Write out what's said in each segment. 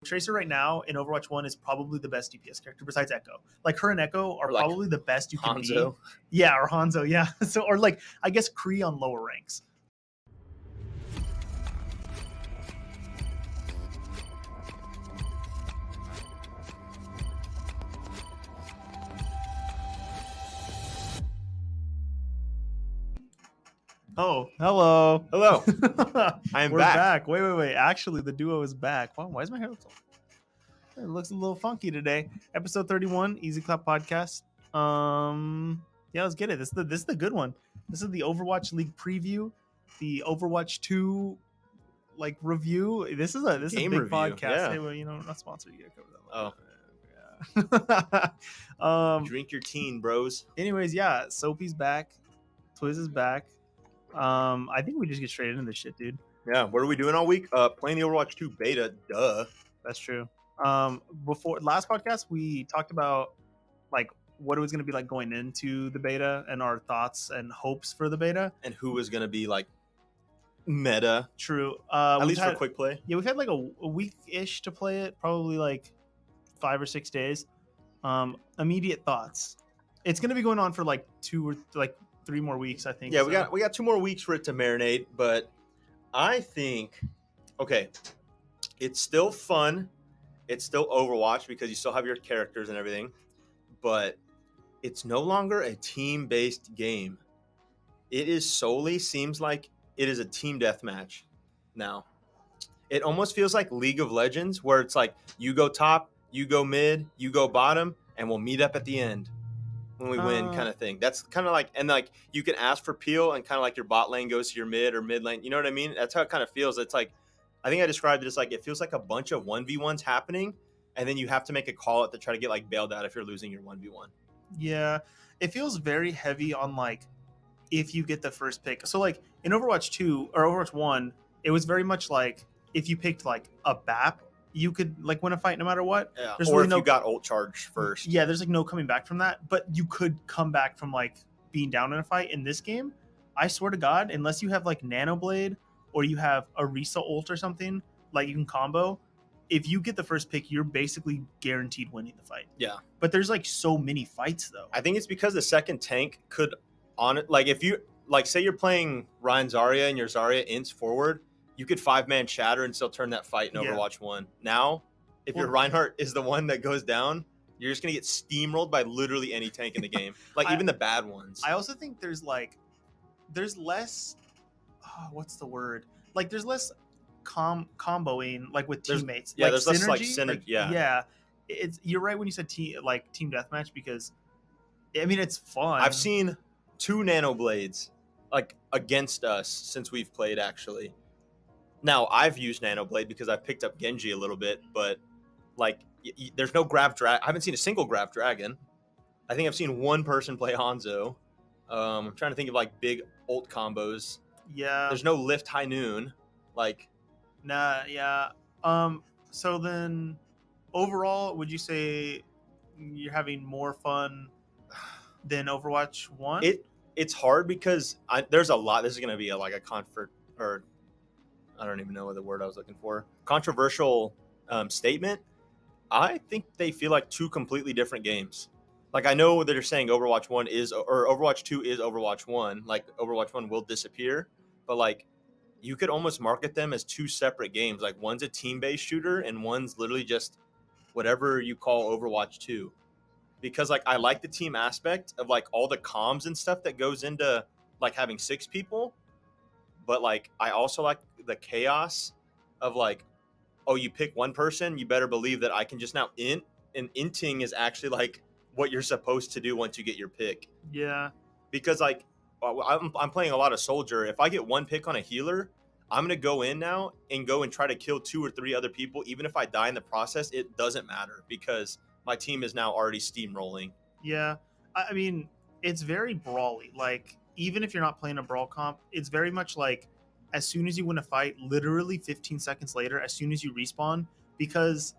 Tracer right now in Overwatch 1 is probably the best DPS character besides Echo. Like her and Echo are like probably the best you can Hanzo. be. Yeah, or Hanzo, yeah. So or like I guess Kree on lower ranks. Oh, hello. Hello. I am We're back. Wait. Actually, the duo is back. Wow, why is my hair so... It looks a little funky today. Episode 31, Ezclappodcast. Yeah, let's get it. This is the good one. This is the Overwatch League preview, the Overwatch 2 like review. This is a Game big review, podcast. yeah. Hey, well, you know, not sponsored. You gotta cover Oh. Yeah. Drink your teen, bros. Anyways, yeah, Soapy's back. Twizz is back. I think we just get straight into this shit, dude. Yeah, what are we doing all week? Playing the Overwatch 2 beta. Duh. That's true. Before last podcast, we talked about like what it was going to be like going into the beta and our thoughts and hopes for the beta, and who was going to be like meta. True. At least for quick play. Yeah, we've had like a week-ish to play it, probably like 5 or 6 days. Immediate thoughts. It's going to be going on for like 2 or like 3 more weeks, I think. Yeah, we got 2 more weeks for it to marinate, but I think it's still fun. It's still Overwatch because you still have your characters and everything, but it's no longer a team-based game. It is solely seems like it is a team deathmatch now. It almost feels like League of Legends, where it's like you go top, you go mid, you go bottom, and we'll meet up at the end when we win, kind of thing. That's kind of like, and like you can ask for peel, and kind of like your bot lane goes to your mid or mid lane. You know what I mean? That's how it kind of feels. It's like, I think I described it as like, it feels like a bunch of 1v1s happening, and then you have to make a call out to try to get like bailed out if you're losing your 1v1. Yeah, it feels very heavy on like if you get the first pick. So like in Overwatch 2 or Overwatch 1, it was very much like if you picked like a BAP, you could like win a fight no matter what. Yeah. There's Or really if you got ult charge first. Yeah, there's like no coming back from that, but you could come back from like being down in a fight. In this game, I swear to God, unless you have like Nano Blade or you have a Risa ult or something, like you can combo, if you get the first pick, you're basically guaranteed winning the fight. Yeah. But there's like so many fights though. I think it's because the second tank could on it. Like if you like say you're playing Ryan Zarya and your Zarya ints forward, you could 5-man shatter and still turn that fight in Overwatch 1. Now, if your Reinhardt is the one that goes down, you're just going to get steamrolled by literally any tank in the game. Like even the bad ones. I also think there's less, what's the word? Like there's less comboing like with teammates. Yeah, like there's less like synergy. Like, yeah. You're right when you said team deathmatch, because I mean it's fun. I've seen 2 Nano Blades like against us since we've played actually. Now, I've used Nano Blade because I've picked up Genji a little bit, but like there's no Grav Dragon. I haven't seen a single Grav Dragon. I think I've seen one person play Hanzo. I'm trying to think of like big ult combos. Yeah. There's no Lift High Noon. Like, nah, yeah. So then overall, would you say you're having more fun than Overwatch 1? It's hard because there's a lot. This is going to be like a comfort, or I don't even know what the word I was looking for. Controversial statement. I think they feel like 2 completely different games. Like I know that they're saying Overwatch 1 is, or Overwatch 2 is Overwatch 1. Like Overwatch 1 will disappear, but like you could almost market them as 2 separate games. Like one's a team-based shooter and one's literally just whatever you call Overwatch 2. Because like I like the team aspect of like all the comms and stuff that goes into like having 6 people. But like I also like the chaos of like, oh, you pick one person, you better believe that I can just now int, and inting is actually like what you're supposed to do once you get your pick. Yeah. Because like I'm playing a lot of soldier. If I get one pick on a healer, I'm gonna go in now and go and try to kill 2 or 3 other people. Even if I die in the process, it doesn't matter because my team is now already steamrolling. Yeah. I mean, it's very brawly. Like even if you're not playing a brawl comp, it's very much like as soon as you win a fight, literally 15 seconds later, as soon as you respawn, because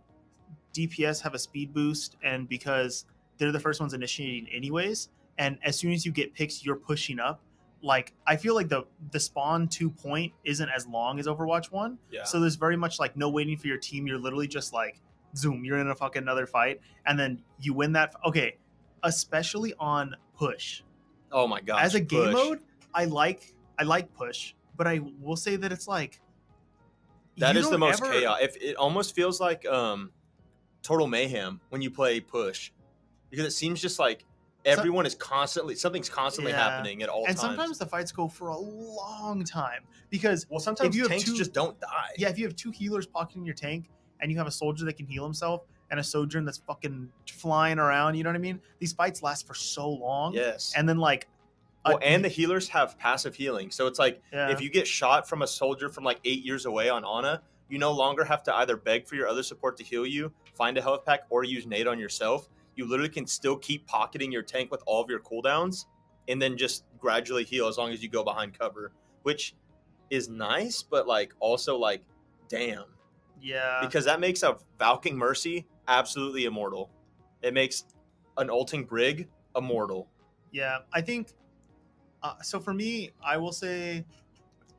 DPS have a speed boost and because they're the first ones initiating anyways, and as soon as you get picks, you're pushing up. like I feel like the spawn 2 point isn't as long as Overwatch 1. Yeah. So there's very much like no waiting for your team. You're literally just like zoom, you're in a fucking another fight and then you win that. Okay, especially on push. Oh my gosh. As a game push. mode, I like push, but I will say that it's like that you is the don't most ever- chaos. If it almost feels like Total Mayhem when you play push, because it seems just like everyone is something's constantly Yeah. happening at all And times. sometimes the fights go for a long time because well, sometimes if you have tanks two- just don't die. yeah, if you have 2 healers pocketing your tank and you have a soldier that can heal himself and a sojourn that's fucking flying around, you know what I mean? These fights last for so long. Yes. And then like well, and the healers have passive healing. So it's like yeah. if you get shot from a soldier from like 8 years away on Ana, you no longer have to either beg for your other support to heal you, find a health pack, or use nade on yourself. You literally can still keep pocketing your tank with all of your cooldowns and then just gradually heal as long as you go behind cover, which is nice, but like also like, damn. Yeah. Because that makes a Valking Mercy absolutely immortal. It makes an ulting Brig immortal. Yeah, I think so for me, I will say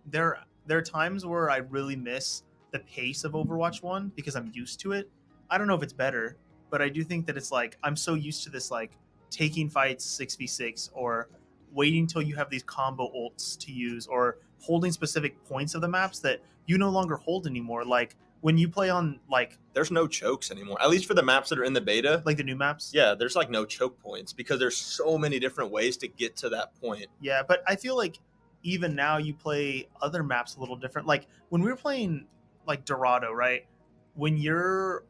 there are times where I really miss the pace of Overwatch 1 because I'm used to it. I don't know if it's better, but I do think that it's like I'm so used to this like taking fights 6v6 or waiting till you have these combo ults to use or holding specific points of the maps that you no longer hold anymore. Like when you play on like there's no chokes anymore, at least for the maps that are in the beta, like the new maps. Yeah, there's like no choke points because there's so many different ways to get to that point. Yeah, but I feel like even now you play other maps a little different. Like when we were playing like Dorado, right? When you're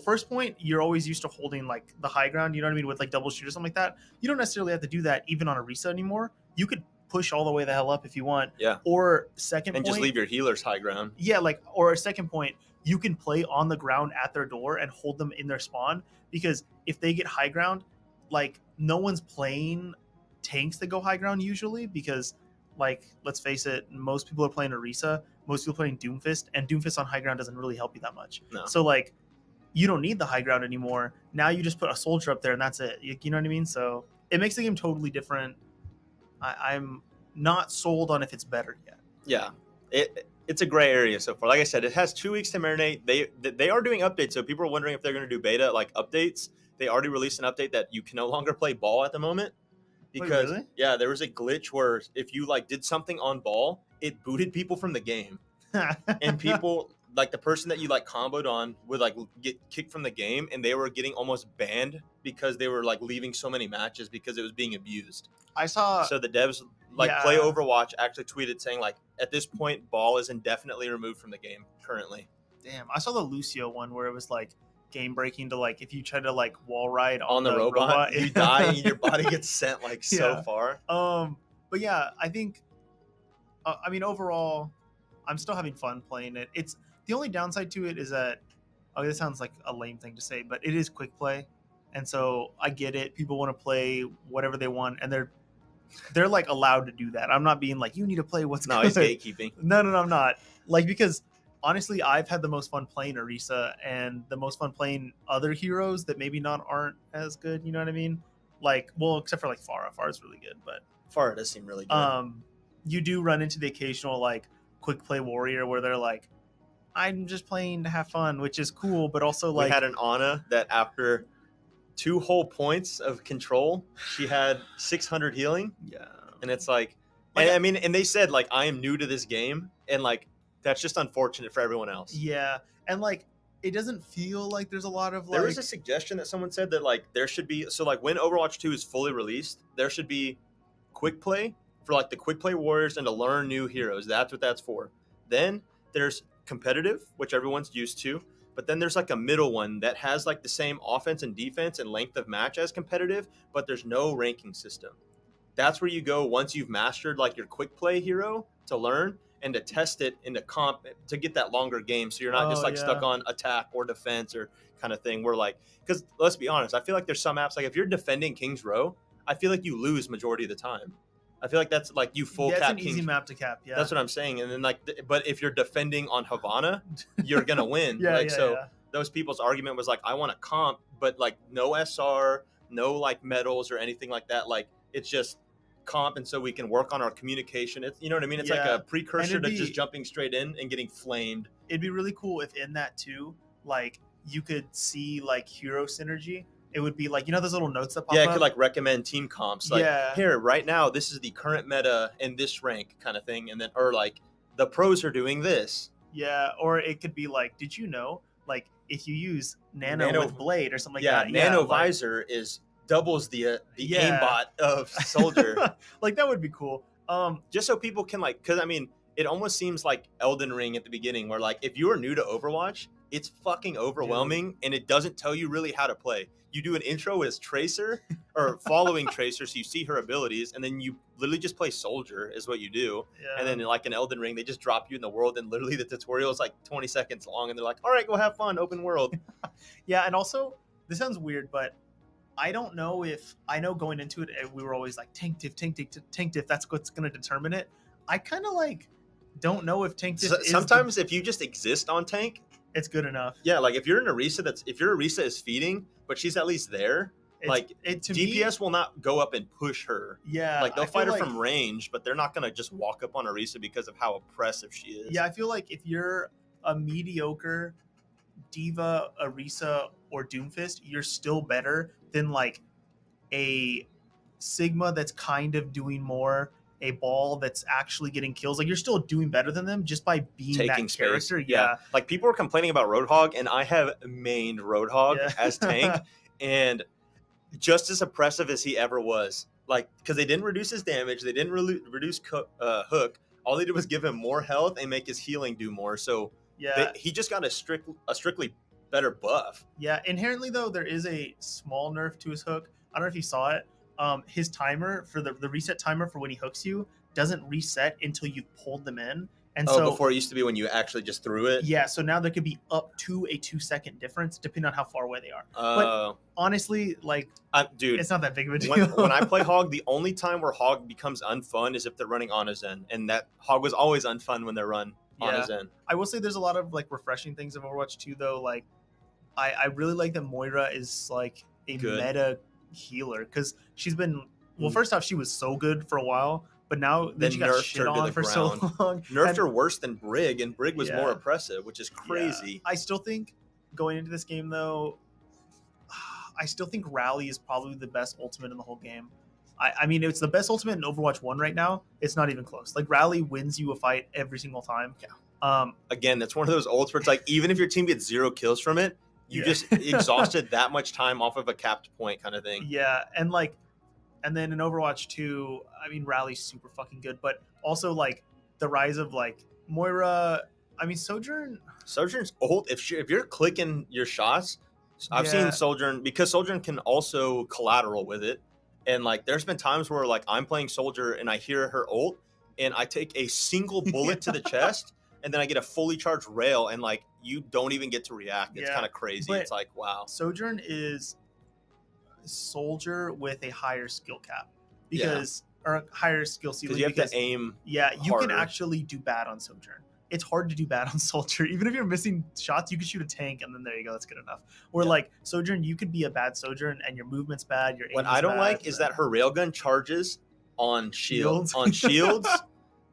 first point, you're always used to holding like the high ground, you know what I mean, with like double shoot or something like that. You don't necessarily have to do that even on a reset anymore. You could push all the way the hell up if you want. Yeah. Or second and point, just leave your healers high ground. Yeah, like or a second point, you can play on the ground at their door and hold them in their spawn because if they get high ground, like no one's playing tanks that go high ground usually because like let's face it, most people are playing Orisa, most people are playing Doomfist, and Doomfist on high ground doesn't really help you that much. No. So like you don't need the high ground anymore. Now you just put a soldier up there and that's it. You know what I mean? So it makes the game totally different. I'm not sold on if it's better yet. Yeah, it's a gray area so far. Like I said, it has 2 weeks to marinate. They are doing updates, so people are wondering if they're going to do beta like updates. They already released an update that you can no longer play ball at the moment because Wait, really? Yeah, there was a glitch where if you like did something on ball, it booted people from the game, and people like the person that you like comboed on would like get kicked from the game, and they were getting almost banned because they were like leaving so many matches because it was being abused. I saw So the devs Play Overwatch actually tweeted saying like at this point ball is indefinitely removed from the game currently. Damn, I saw the Lucio one where it was like game breaking to like if you try to like wall ride on the robot you die and your body gets sent like so far. But yeah, I think I mean overall I'm still having fun playing it. It's the only downside to it is that this sounds like a lame thing to say, but it is quick play. And so I get it. People want to play whatever they want and they're like allowed to do that. I'm not being like you need to play what's good. He's gatekeeping. No, I'm not. Like because honestly, I've had the most fun playing Orisa and the most fun playing other heroes that maybe aren't as good. You know what I mean? Like, well, except for like Pharah. Pharah's really good, but Pharah does seem really good. You do run into the occasional like quick play warrior where they're like, I'm just playing to have fun, which is cool, but also like we had an Ana that after 2 whole points of control, she had 600 healing. Yeah, and it's like and they said like I am new to this game, and like that's just unfortunate for everyone else. Yeah, and like it doesn't feel like there's a lot of like. There was a suggestion that someone said that like there should be like when Overwatch 2 is fully released, there should be quick play for like the quick play warriors and to learn new heroes. That's what that's for. Then there's competitive, which everyone's used to, but then there's like a middle one that has like the same offense and defense and length of match as competitive, but there's no ranking system. That's where you go once you've mastered like your quick play hero to learn and to test it into comp to get that longer game. So you're not just like stuck on attack or defense or kind of thing where like, because let's be honest, I feel like there's some apps, like if you're defending King's Row, I feel like you lose majority of the time. I feel like that's like you full cap. That's an King's easy map to cap. Yeah, that's what I'm saying. And then like, but if you're defending on Havana, you're going to win. Those people's argument was like, I want a comp, but like no SR, no like medals or anything like that. Like it's just comp, and so we can work on our communication. It's, you know what I mean? It's like Yeah. a precursor And to it'd just be- jumping straight in and getting flamed. It'd be really cool if in that too, like you could see like hero synergy. It would be like, you know, those little notes that pop Yeah, up. it could like recommend team comps. Like, Yeah. here, right now, this is the current meta in this rank kind of thing. And then, or like, the pros are doing this. Yeah, or it could be like, did you know, like if you use nano, Nano- with blade or something like Yeah, that? Nano like, Visor is doubles the Yeah. aimbot of Soldier. like that would be cool. Just so people can like, because I mean, it almost seems like Elden Ring at the beginning, where like if you are new to Overwatch, it's fucking overwhelming, and it doesn't tell you really how to play. You do an intro as Tracer or following Tracer, so you see her abilities, and then you literally just play Soldier is what you do. Yeah. And then like in Elden Ring, they just drop you in the world, and literally the tutorial is like 20 seconds long, and they're like, all right, go have fun, open world. Yeah, and also this sounds weird, but I don't know if I know going into it, we were always like tank diff, tank diff, tank diff. That's what's going to determine it. I kind of like don't know if tank diff is Sometimes if you just exist on tank, it's good enough. yeah, like if you're an Orisa if your Orisa is feeding, but she's at least there, like to DPS will not go up and push her. Yeah, Like they'll I feel fight her like- from range, but they're not gonna just walk up on Orisa because of how oppressive she is. Yeah, I feel like if you're a mediocre Diva, Orisa, or Doomfist, you're still better than like a Sigma that's kind of doing more, a Ball that's actually getting kills. Like you're still doing better than them just by being taking that space. character. Yeah. Like people were complaining about Roadhog, and I have mained Roadhog Yeah. as tank, and just as oppressive as he ever was. Like, because they didn't reduce his damage, they didn't reduce Hook. All they did was give him more health and make his healing do more. So Yeah. he just got a strictly better buff. Yeah, inherently though, there is a small nerf to his hook. I don't know if you saw it. His timer for the reset timer for when he hooks you doesn't reset until you've pulled them in. And so before it used to be when you actually just threw it. yeah, so now there could be up to a 2-second difference depending on how far away they are. But honestly, like, dude, it's not that big of a deal. when I play Hog, the only time where Hog becomes unfun is if they're running on his end, and that Hog was always unfun when they're run on his end. I will say there's a lot of like refreshing things of Overwatch 2 though. Like, I really like that Moira is like a meta healer because she's been first off, she was so good for a while, but now then she got shit on for so long. Nerfed her worse than Brig, and Brig was more oppressive, which is crazy. I still think going into this game though, I still think Rally is probably the best ultimate in the whole game. I mean, it's the best ultimate in Overwatch 1 right now. It's not even close. Like, Rally wins you a fight every single time. Yeah. Again, that's one of those ults where it's like, even if your team gets 0 kills from it, you just exhausted that much time off of a capped point kind of thing. Yeah, and then in Overwatch 2, I mean, Rally's super fucking good, but also, like, the rise of, like, Moira, I mean, Sojourn's ult. If you're clicking your shots, I've seen Sojourn, because Sojourn can also collateral with it. And like, there's been times where like I'm playing Soldier and I hear her ult and I take a single bullet to the chest and then I get a fully charged rail and like you don't even get to react. It's kind of crazy. But it's like, wow. Sojourn is Soldier with a higher skill cap because or higher skill ceiling. Because you have to aim. Yeah, you harder. can actually do bad on Sojourn. It's hard to do bad on Soldier. Even if you're missing shots, you can shoot a tank, and then there you go. That's good enough. Or like Sojourn, you could be a bad Sojourn, and your movement's bad. Your aim what I don't like is that her railgun charges on shields,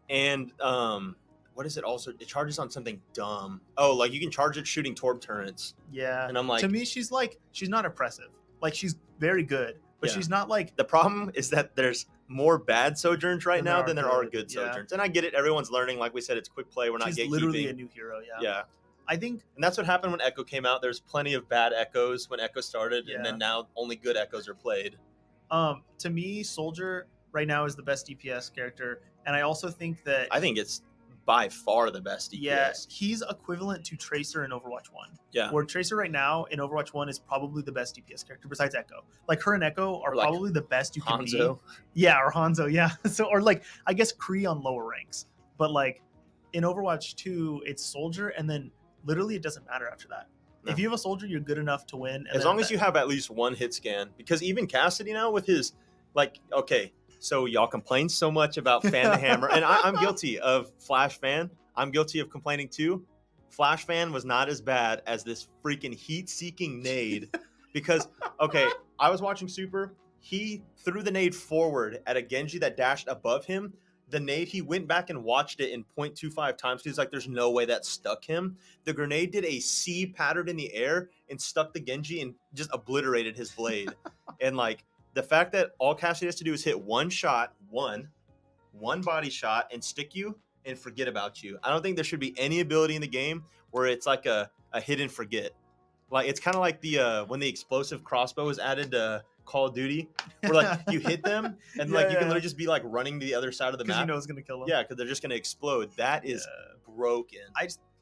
and what is it? Also, it charges on something dumb. Oh, like you can charge it shooting torp turrets. Yeah, and I'm like, to me, she's not oppressive. Like she's very good, but she's not like. The problem is that there's more bad Sojourns right now than there are good Sojourns. And I get it. Everyone's learning. Like we said, it's quick play. We're not gatekeeping. She's literally a new hero, Yeah. I think... And that's what happened when Echo came out. There's plenty of bad Echoes when Echo started, and then now only good Echoes are played. To me, Soldier right now is the best DPS character. And I also think that... I think it's by far the best DPS. Yeah, he's equivalent to Tracer in Overwatch 1. Yeah. Where Tracer right now in Overwatch 1 is probably the best DPS character besides Echo. Like her and Echo are probably the best you can be. Yeah, or Hanzo, yeah. So or like I guess Kree on lower ranks. But like in Overwatch 2, it's Soldier and then literally it doesn't matter after that. No. If you have a Soldier, you're good enough to win. As long as you have at least one hit scan. Because even Cassidy now with his like so y'all complain so much about Fan the Hammer, and I'm guilty of Flash Fan. I'm guilty of complaining too. Flash Fan was not as bad as this freaking heat-seeking nade. Because, I was watching Super. he threw the nade forward at a Genji that dashed above him. The nade, he went back and watched it in 0.25 times. He's like, there's no way that stuck him. The grenade did a C pattern in the air and stuck the Genji and just obliterated his blade. And like the fact that all Cassidy has to do is hit one shot, one body shot and stick you and forget about you. I don't think there should be any ability in the game where it's like a hit and forget. Like it's kind of like the when the explosive crossbow was added to Call of Duty, where like you hit them and like you can literally just be like running to the other side of the map. Because you know it's gonna kill them. Yeah, because they're just gonna explode. That is broken.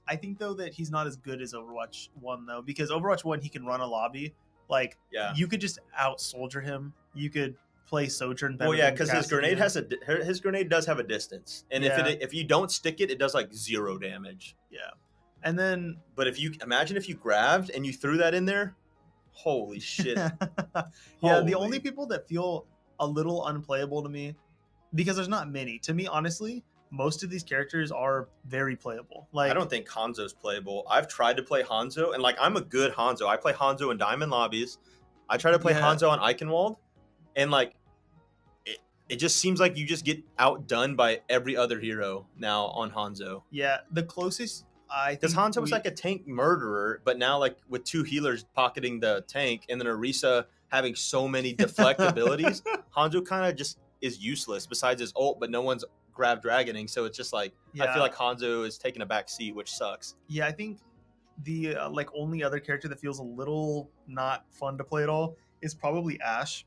I think though that he's not as good as Overwatch 1 though, because Overwatch 1 he can run a lobby. Like you could just out soldier him. You could play Sojourn better. Well, yeah, because his grenade his grenade does have a distance, and if you don't stick it, it does like 0 damage. Yeah, and then but if you imagine if you grabbed and you threw that in there, holy shit. The only people that feel a little unplayable to me, because there's not many. To me, honestly, most of these characters are very playable. Like I don't think Hanzo's playable. I've tried to play Hanzo, and like I'm a good Hanzo. I play Hanzo in Diamond lobbies. I try to play Hanzo on Eichenwald, and like it just seems like you just get outdone by every other hero now on Hanzo. Yeah, the closest I think because Hanzo was like a tank murderer, but now like with 2 healers pocketing the tank and then Orisa having so many deflect abilities, Hanzo kind of just is useless besides his ult, but no one's grab dragoning, so it's just like I feel like Hanzo is taking a back seat, which sucks. Yeah, I think the like only other character that feels a little not fun to play at all is probably Ashe.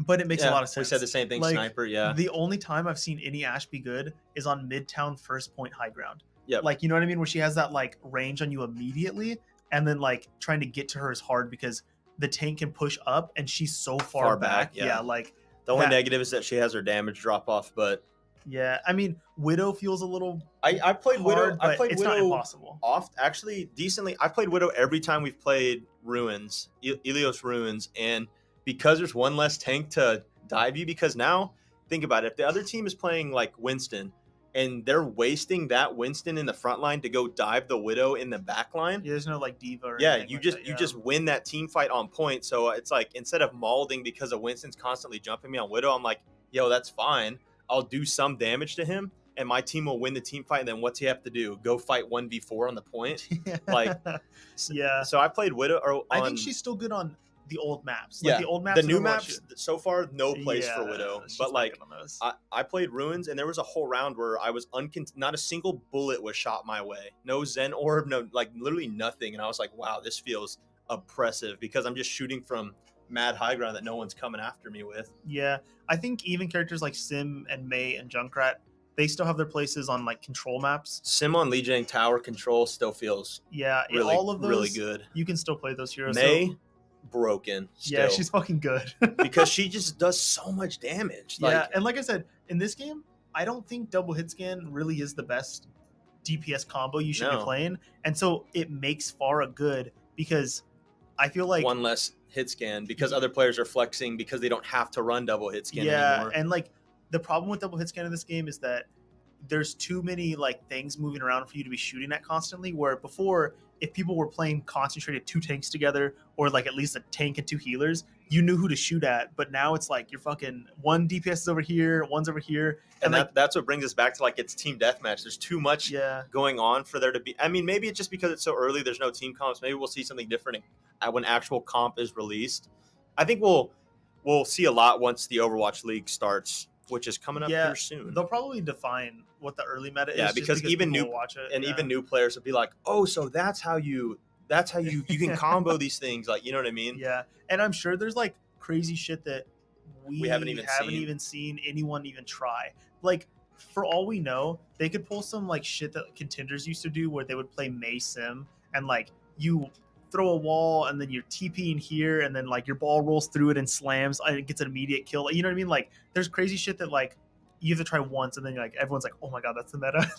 But it makes a lot of sense. We said the same thing, like, Sniper, The only time I've seen any Ashe be good is on Midtown first point high ground. Yeah. Like, you know what I mean? Where she has that, like, range on you immediately, and then, like, trying to get to her is hard because the tank can push up, and she's so far back. Yeah, like... The only negative is that she has her damage drop off, but... Yeah, I mean, Widow feels a little I played hard, Widow. I played it's Widow not impossible. Actually, decently. I played Widow every time we've played Ruins, Ilios Ruins, and because there's one less tank to dive you, because now think about it, if the other team is playing like Winston and they're wasting that Winston in the front line to go dive the Widow in the back line, there's no like diva or you just win that team fight on point. So it's like instead of mauling because of Winston's constantly jumping me on Widow, I'm like, yo, that's fine, I'll do some damage to him and my team will win the team fight. And then what's he have to do? Go fight 1v4 on the point? Like, yeah. So I played Widow. I think she's still good on the old maps. Like the old maps, the new maps so far, no place for Widow. But like I played Ruins, and there was a whole round where I was not a single bullet was shot my way. No Zen orb, no, like literally nothing. And I was like, wow, this feels oppressive because I'm just shooting from mad high ground that no one's coming after me with. Yeah, I think even characters like Sim and Mei and Junkrat, they still have their places on like control maps. Sim on Lijiang Tower control still feels really, all of those really good. You can still play those heroes. Mei, broken still. Yeah, she's fucking good because she just does so much damage. And like I said, in this game, I don't think double hit scan really is the best DPS combo you should be playing, and so it makes Pharah good because I feel like one less hit scan because other players are flexing because they don't have to run double hit scan anymore. And like the problem with double hit scan in this game is that there's too many like things moving around for you to be shooting at constantly, where before, if people were playing concentrated 2 tanks together or like at least a tank and 2 healers, you knew who to shoot at. But now it's like you're fucking one DPS is over here, one's over here, and like, that's what brings us back to like it's team deathmatch. There's too much going on for there to be. I mean, maybe it's just because it's so early. There's no team comps. Maybe we'll see something different when actual comp is released. I think we'll see a lot once the Overwatch League starts, which is coming up here soon. They'll probably define what the early meta is. Yeah, because even new watch it, and even new players will be like, "Oh, so that's how you can combo these things." Like, you know what I mean? Yeah, and I'm sure there's like crazy shit that we haven't even even seen anyone even try. Like, for all we know, they could pull some like shit that contenders used to do, where they would play Mei Sim and like you throw a wall and then you're TPing here and then like your ball rolls through it and slams and it gets an immediate kill. You know what I mean? Like there's crazy shit that like you have to try once and then like everyone's like, oh my god, that's the meta.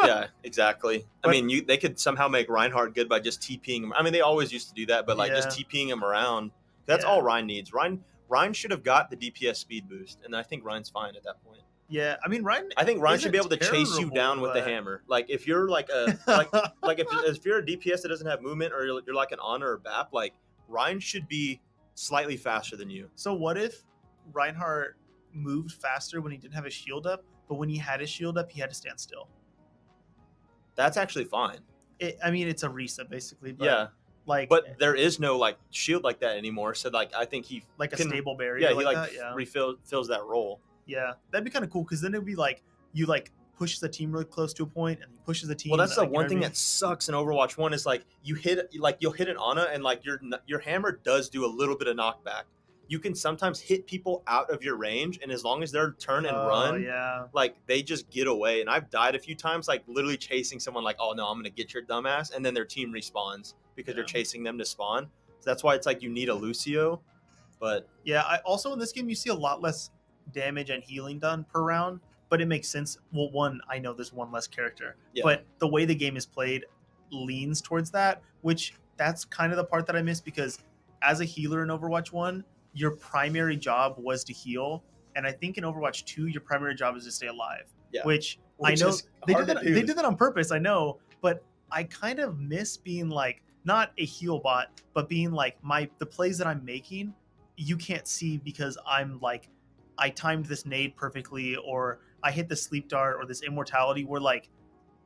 Yeah, exactly. But, I mean, they could somehow make Reinhardt good by just TPing him. I mean, they always used to do that, but like just TPing him around. That's all Rein needs. Rein should have got the DPS speed boost, and I think Rein's fine at that point. Yeah, I mean, I think Rein should be able to chase you down with the hammer. Like if you're like a like if you're a DPS that doesn't have movement, or you're like an Honor or BAP, like Rein should be slightly faster than you. So what if Reinhardt moved faster when he didn't have his shield up, but when he had his shield up, he had to stand still. That's actually fine. I mean, it's a reset basically, but Yeah. like, But there is no like shield like that anymore. So like I think he like a can, stable barrier. Yeah, he like that, yeah. fills that role. Yeah, that'd be kind of cool because then it'd be like you like push the team really close to a point and he pushes the team. Well, that's the like, one thing that sucks in Overwatch 1 is like you'll hit an Ana and like your hammer does do a little bit of knockback. You can sometimes hit people out of your range, and as long as they're turn and run, yeah, like they just get away. And I've died a few times, like literally chasing someone, like, oh no, I'm gonna get your dumbass, and then their team respawns because you're chasing them to spawn. So that's why it's like you need a Lucio. But yeah, I also in this game you see a lot less damage and healing done per round, but it makes sense. Well, one, I know there's one less character, but the way the game is played leans towards that, which that's kind of the part that I miss because as a healer in Overwatch 1, your primary job was to heal, and I think in Overwatch 2 your primary job is to stay alive. Which I know they did that on purpose, I know, but I kind of miss being like not a heal bot, but being like the plays that I'm making you can't see because I'm like I timed this nade perfectly or I hit the sleep dart or this immortality where like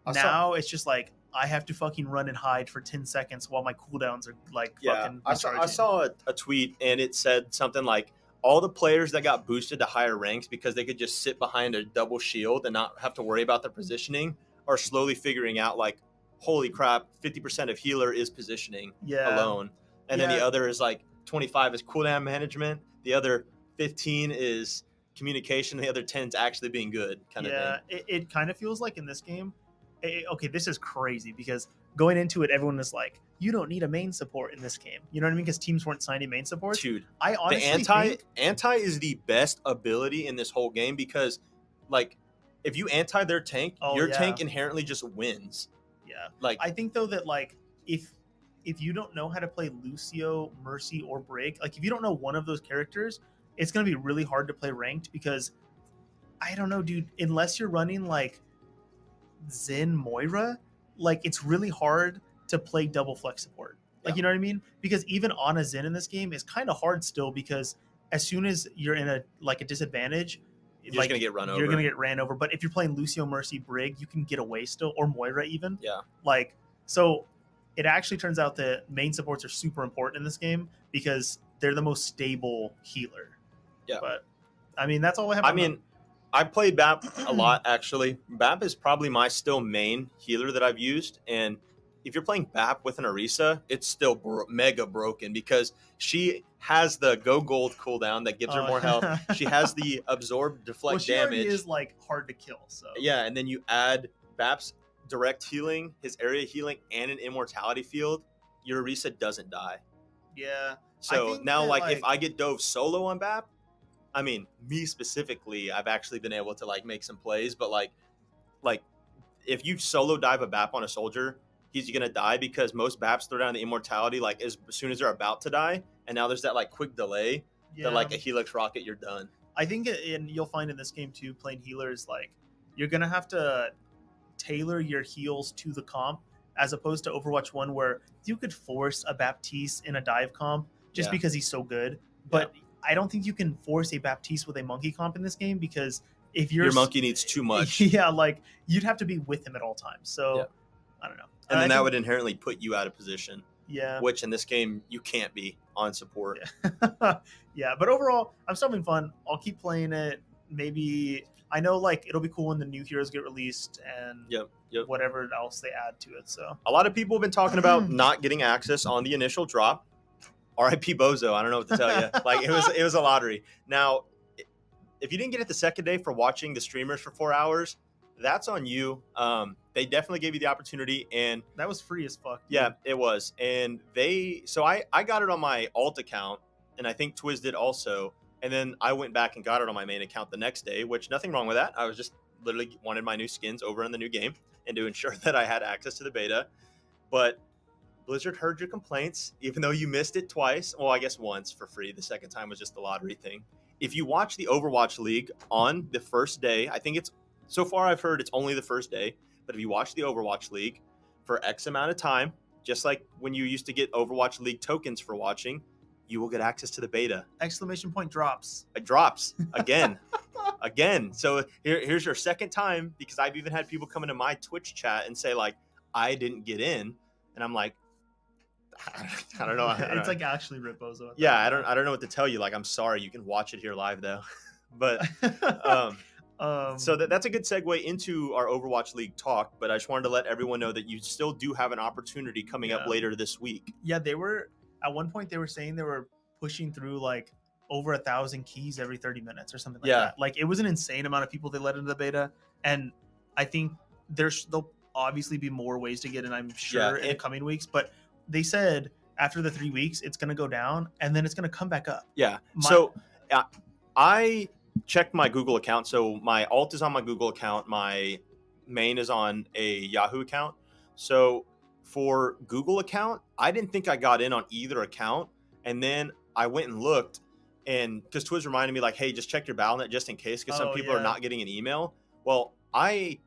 it's just like I have to fucking run and hide for 10 seconds while my cooldowns are like fucking recharging. I saw a tweet and it said something like all the players that got boosted to higher ranks because they could just sit behind a double shield and not have to worry about their positioning are slowly figuring out like, holy crap, 50% of healer is positioning alone. And then the other is like 25 is cooldown management. The other 15 is communication. The other 10 is actually being good kind of thing. Yeah, it kind of feels like in this game, okay, this is crazy because going into it, everyone was like, you don't need a main support in this game. You know what I mean? Because teams weren't signing main support. Dude, I honestly think anti is the best ability in this whole game because, like, if you anti their tank, your tank inherently just wins. Yeah. Like, I think, though, that, like, if you don't know how to play Lucio, Mercy, or Break, like, if you don't know one of those characters, it's going to be really hard to play ranked because, I don't know, dude, unless you're running, like, Zen Moira, like it's really hard to play double flex support. Like, you know what I mean? Because even on a Zen in this game is kind of hard still because as soon as you're in a disadvantage, you're like, gonna get run over. You're gonna get ran over. But if you're playing Lucio, Mercy, Brig, you can get away still, or Moira even. Yeah. Like, so it actually turns out that main supports are super important in this game because they're the most stable healer. Yeah. But I mean, that's all I have. I mean, I played BAP a lot, actually. BAP is probably my still main healer that I've used. And if you're playing BAP with an Orisa, it's still mega broken because she has the go gold cooldown that gives her more health. She has the absorb deflect damage. She is like hard to kill. So yeah, and then you add BAP's direct healing, his area healing, and an immortality field. Your Orisa doesn't die. Yeah. So now, like, if I get dove solo on BAP, I mean, me specifically, I've actually been able to like make some plays, but like if you solo dive a BAP on a soldier, he's gonna die because most BAPs throw down the immortality like as soon as they're about to die, and now there's that like quick delay that like a Helix rocket, you're done. I think, and you'll find in this game too, playing healers, like you're gonna have to tailor your heals to the comp as opposed to Overwatch 1 where you could force a Baptiste in a dive comp just because he's so good, but I don't think you can force a Baptiste with a monkey comp in this game because if your monkey needs too much, like you'd have to be with him at all times. So I don't know, and then that would inherently put you out of position. Yeah, which in this game you can't be on support. Yeah, but overall, I'm still having fun. I'll keep playing it. Maybe I know like it'll be cool when the new heroes get released and whatever else they add to it. So a lot of people have been talking about not getting access on the initial drop. R.I.P. Bozo. I don't know what to tell you. Like it was a lottery. Now, if you didn't get it the second day for watching the streamers for 4 hours, that's on you. They definitely gave you the opportunity, and that was free as fuck. Dude. Yeah, it was. And I got it on my alt account, and I think Twizz did also. And then I went back and got it on my main account the next day, which nothing wrong with that. I was just literally wanted my new skins over in the new game and to ensure that I had access to the beta. But Blizzard heard your complaints, even though you missed it twice. Well, I guess once for free. The second time was just the lottery thing. If you watch the Overwatch League on the first day, I think so far I've heard it's only the first day, but if you watch the Overwatch League for X amount of time, just like when you used to get Overwatch League tokens for watching, you will get access to the beta. Exclamation point drops. It drops again. Again. So here's your second time, because I've even had people come into my Twitch chat and say like, I didn't get in. And I'm like, I don't know. It's like actually Rippozo. Yeah, I don't know what to tell you. Like, I'm sorry. You can watch it here live though. But so that's a good segue into our Overwatch League talk. But I just wanted to let everyone know that you still do have an opportunity coming up later this week. Yeah, they were at one point they were saying they were pushing through like over 1,000 keys every 30 minutes or something like that. Like, it was an insane amount of people they let into the beta, and I think there'll obviously be more ways to get in, I'm sure, in the coming weeks. But they said after the 3 weeks it's going to go down and then it's going to come back up. Yeah. So I checked my Google account. So my alt is on my Google account. My main is on a Yahoo account. So for Google account, I didn't think I got in on either account. And then I went and looked, and because Twizz reminded me like, hey, just check your Battle.net just in case, because some people are not getting an email. Well, I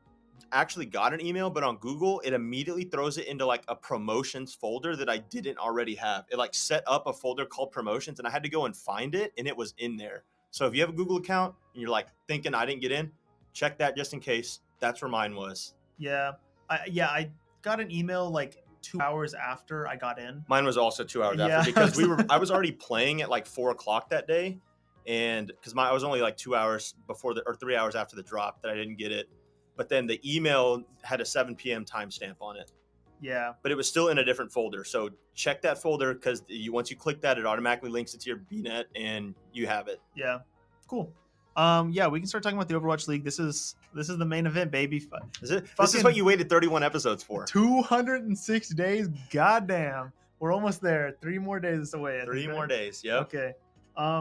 actually got an email, but on Google, it immediately throws it into like a promotions folder that I didn't already have. It like set up a folder called promotions, and I had to go and find it, and it was in there. So if you have a Google account and you're like thinking I didn't get in, check that just in case. That's where mine was. Yeah. I got an email like 2 hours after I got in. Mine was also 2 hours after, because I was already playing at like 4:00 that day. And because I was only like 2 hours before or 3 hours after the drop that I didn't get it. But then the email had a 7 p.m. timestamp on it. Yeah. But it was still in a different folder. So check that folder, because once you click that, it automatically links it to your BNet and you have it. Yeah. Cool. Yeah, we can start talking about the Overwatch League. This is the main event, baby. Is it? This is what you waited 31 episodes for. 206 days. Goddamn. We're almost there. 3 more days away. 3 more days. Yep. Okay.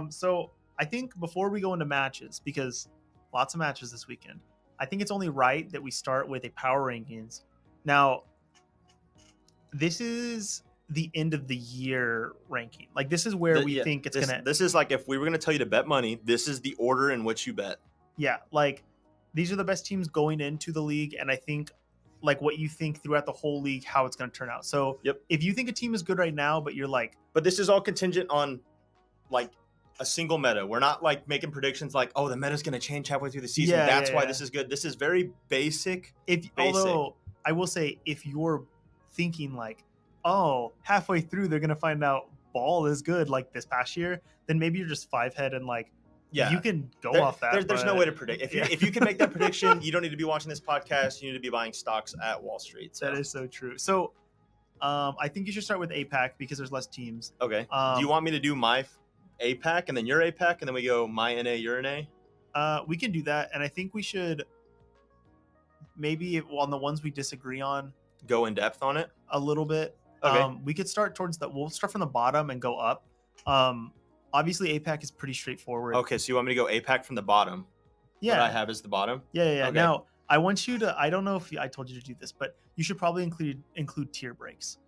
So I think before we go into matches, because lots of matches this weekend, I think it's only right that we start with a power rankings. Now, this is the end of the year ranking. Like, this is where we think it's gonna. This is like, if we were gonna tell you to bet money, this is the order in which you bet. Yeah, like, these are the best teams going into the league, and I think like what you think throughout the whole league, how it's gonna turn out. So if you think a team is good right now, but you're like, but this is all contingent on like a single meta. We're not like making predictions like, oh, the meta's gonna change halfway through the season. That's why this is good. This is very basic. Although I will say, if you're thinking like, oh, halfway through they're gonna find out ball is good like this past year, then maybe you're just 5-head and like, you can go off that. There's no way to predict. If you can make that prediction, you don't need to be watching this podcast. You need to be buying stocks at Wall Street. So. That is so true. So I think you should start with APAC because there's less teams. Okay. Do you want me to do my APAC and then your APAC and then we go my NA, your NA? We can do that, and I think we should maybe on the ones we disagree on, go in depth on it a little bit. Okay. We could start we'll start from the bottom and go up. Obviously APAC is pretty straightforward. Okay, so you want me to go APAC from the bottom? Yeah. What I have is the bottom? Yeah. Okay. Now, I want you to, I don't know if I told you to do this, but you should probably include tier breaks.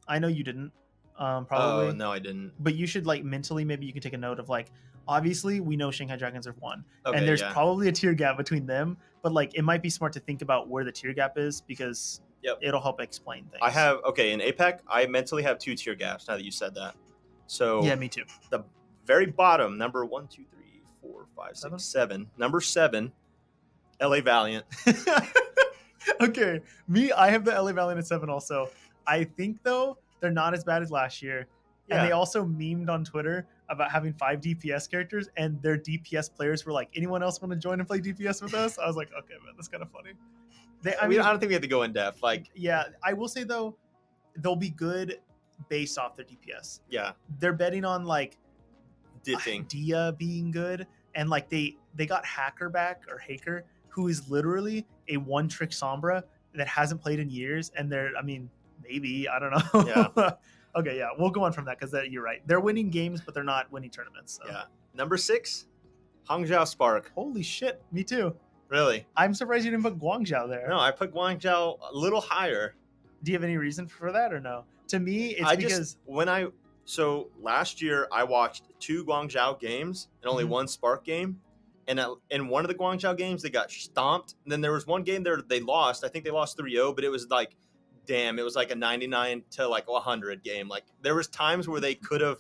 I know you didn't, probably. Oh, no, I didn't. But you should like mentally, maybe you can take a note of like, obviously we know Shanghai Dragons have won. Okay, and there's probably a tier gap between them, but like it might be smart to think about where the tier gap is, because it'll help explain things. I have, in APAC, I mentally have 2 tier gaps now that you said that. So yeah, me too. The very bottom, number 1, 2, 3, 4, 5, 6, 7. Number 7, LA Valiant. Okay, I have the LA Valiant at 7 also. I think though they're not as bad as last year. Yeah. And they also memed on Twitter about having 5 DPS characters, and their DPS players were like, anyone else want to join and play DPS with us? I was like, okay, man, that's kind of funny. I don't think we have to go in depth. Like, yeah, I will say though, they'll be good based off their DPS. Yeah. They're betting on like Dia being good, and like they got Hacker back, or Haker, who is literally a one-trick Sombra that hasn't played in years, and maybe, I don't know. Yeah. Okay, yeah, we'll go on from that, because you're right. They're winning games, but they're not winning tournaments. So. Yeah. Number 6, Hangzhou Spark. Holy shit, me too. Really? I'm surprised you didn't put Guangzhou there. No, I put Guangzhou a little higher. Do you have any reason for that or no? To me, it's so last year I watched 2 Guangzhou games and only 1 Spark game. And in one of the Guangzhou games, they got stomped. And then there was one game there they lost. I think they lost 3-0, but it was like, damn, it was like a 99 to like 100 game. Like, there was times where they could have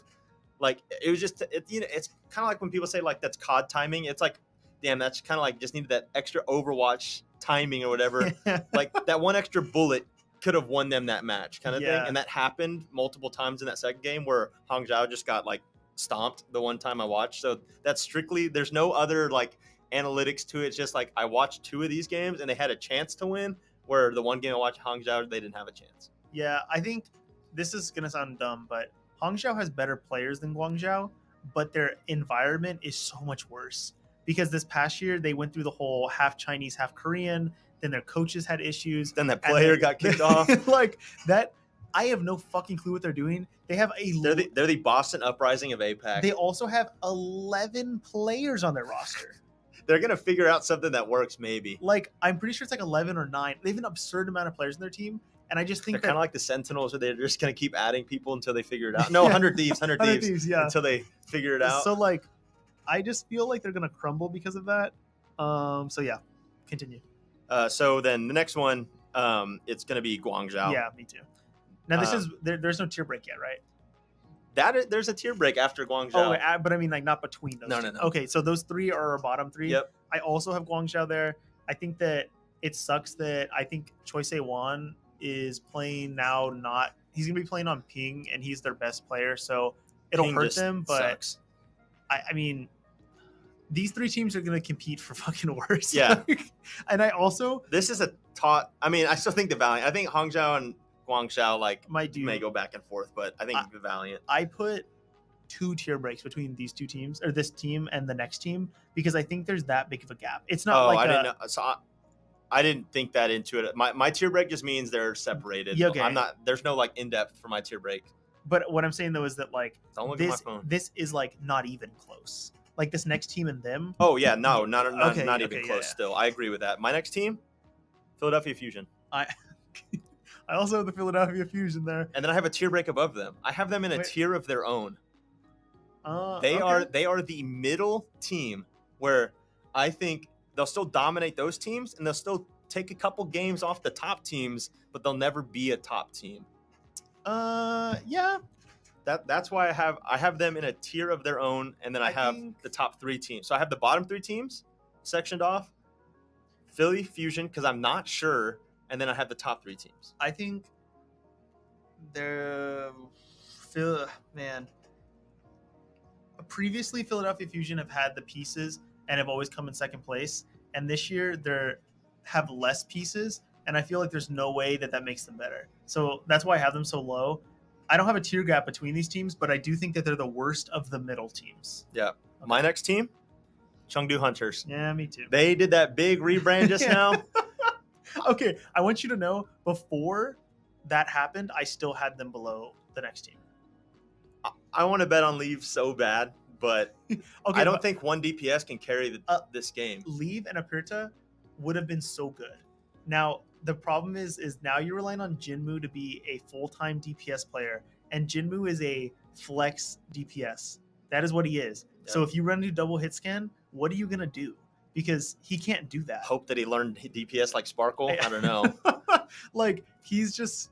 Like it was just it's kind of like when people say like that's COD timing. It's like, damn, that's kind of like just needed that extra Overwatch timing or whatever. Like that one extra bullet could have won them that match kind of thing. And that happened multiple times in that second game where Hangzhou just got like stomped the one time I watched. So that's strictly, there's no other like analytics to it. It's just like I watched 2 of these games and they had a chance to win, where the one game I watched Hangzhou, they didn't have a chance. Yeah, I think this is going to sound dumb, but Hangzhou has better players than Guangzhou, but their environment is so much worse. Because this past year, they went through the whole half Chinese, half Korean. Then their coaches had issues. Then that player got kicked off. Like that, I have no fucking clue what they're doing. They have they're the Boston Uprising of APAC. They also have 11 players on their roster. They're going to figure out something that works, maybe. Like, I'm pretty sure it's like 11 or 9. They have an absurd amount of players in their team. And I just think they're kind of like the Sentinels, where they're just going to keep adding people until they figure it out. No, 100 Thieves, 100 Thieves, yeah. Until they figure it out. So, like, I just feel like they're going to crumble because of that. So, yeah, continue. So then the next one, it's going to be Guangzhou. Yeah, me too. Now, this is there's no tier break yet, right? There's a tier break after Guangzhou. Oh, but I mean, like, not between those. No. Okay, so those 3 are our bottom 3. Yep. I also have Guangzhou there. I think that it sucks that I think Choi Se-won is playing now. He's gonna be playing on Ping, and he's their best player, so it'll Ping hurt them. But sucks. I mean, these 3 teams are gonna compete for fucking worse. Yeah. And I also this is a tot. I mean, I still think the Valiant. I think Hangzhou and Guangzhou may go back and forth, but I think the Valiant. I put 2 tier breaks between these 2 teams, or this team and the next team, because I think there's that big of a gap. It's not like I didn't know. So I didn't think that into it. My tier break just means they're separated. Yeah, okay. I'm not. There's no like in depth for my tier break. But what I'm saying though is that like don't look at my phone. This is like not even close. Like this next team and them. Oh yeah, no, not even close. Yeah. Still, I agree with that. My next team, Philadelphia Fusion. I also have the Philadelphia Fusion there. And then I have a tier break above them. I have them in a tier of their own. They are the middle team where I think they'll still dominate those teams and they'll still take a couple games off the top teams, but they'll never be a top team. Yeah. That's why I have them in a tier of their own, and then I have the top 3 teams. So I have the bottom 3 teams sectioned off. Philly Fusion, because I'm not sure. And then I have the top 3 teams. I think previously Philadelphia Fusion have had the pieces and have always come in second place. And this year they have less pieces. And I feel like there's no way that makes them better. So that's why I have them so low. I don't have a tier gap between these teams, but I do think that they're the worst of the middle teams. Yeah. Okay. My next team, Chengdu Hunters. Yeah, me too. They did that big rebrand just now. Okay, I want you to know, before that happened, I still had them below the next team. I want to bet on Leave so bad, but I don't think one DPS can carry this game. Leave and Apirta would have been so good. Now, the problem is now you're relying on Jinmu to be a full-time DPS player, and Jinmu is a flex DPS. That is what he is. Yeah. So if you run into double hit scan, what are you going to do? Because he can't do that. Hope that he learned DPS like Sparkle. I don't know. Like he's just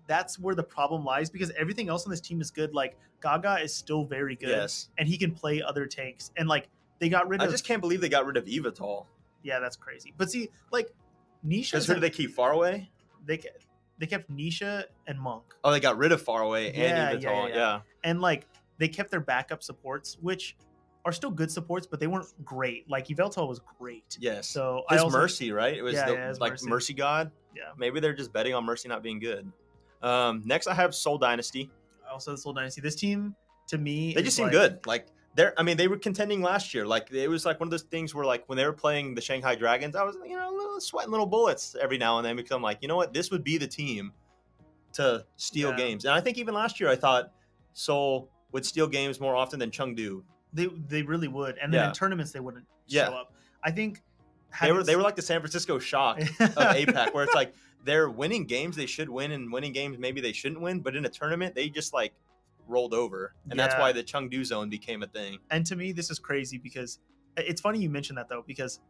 that's where the problem lies, because everything else on this team is good. Like Gaga is still very good. Yes. And he can play other tanks. And like they got rid of I just can't believe they got rid of Evatol. Yeah, that's crazy. But see, like Nisha, because who do they keep? Far Away? They kept Nisha and Monk. Oh, they got rid of Far Away and Evatol. Yeah. And like they kept their backup supports, which are still good supports, but they weren't great. Like Yveltal was great. Yes. So Mercy, right? It was Mercy God. Yeah. Maybe they're just betting on Mercy not being good. Next, I have Seoul Dynasty. Also, Seoul Dynasty. This team, to me, they just seem good. Like they were contending last year. Like it was like one of those things where like when they were playing the Shanghai Dragons, I was sweating little bullets every now and then, because I'm like, you know what, this would be the team to steal games. And I think even last year I thought Seoul would steal games more often than Chengdu. They really would, and then in tournaments they wouldn't show up. I think they were like the San Francisco Shock of APAC, where it's like they're winning games they should win, and winning games maybe they shouldn't win, but in a tournament they just like rolled over, and that's why the Chengdu zone became a thing. And to me, this is crazy, because it's funny you mentioned that though, because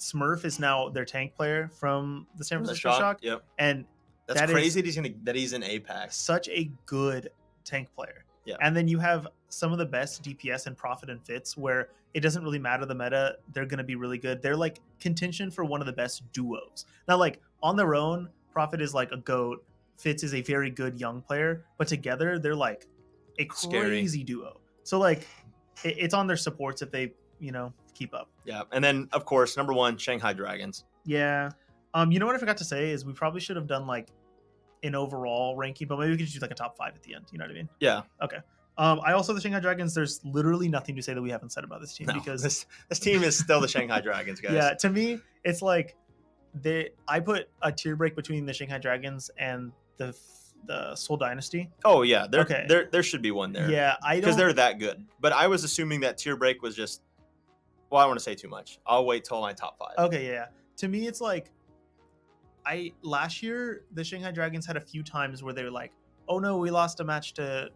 Smurf is now their tank player from the San Francisco Shock. Yep, and that's crazy that he's in APAC. Such a good tank player. Yeah. And then you have some of the best DPS and Profit and Fits where it doesn't really matter the meta. They're going to be really good. They're like contention for one of the best duos. Now, like on their own, Profit is like a GOAT. Fitz is a very good young player. But together, they're like a crazy duo. So like it's on their supports if they, keep up. Yeah. And then, of course, number 1, Shanghai Dragons. Yeah. You know what I forgot to say is we probably should have done like an overall ranking, but maybe we could just do like a top 5 at the end. You know what I mean? Yeah. Okay. I also, the Shanghai Dragons, there's literally nothing to say that we haven't said about this team because this team is still the Shanghai Dragons, guys. Yeah, to me, it's like I put a tier break between the Shanghai Dragons and the Seoul Dynasty. Oh yeah, there should be one there. Yeah, because they're that good. But I was assuming that tier break was just. Well, I don't want to say too much. I'll wait till my top 5. Okay, yeah. To me, it's like last year the Shanghai Dragons had a few times where they were like, "Oh no, we lost a match to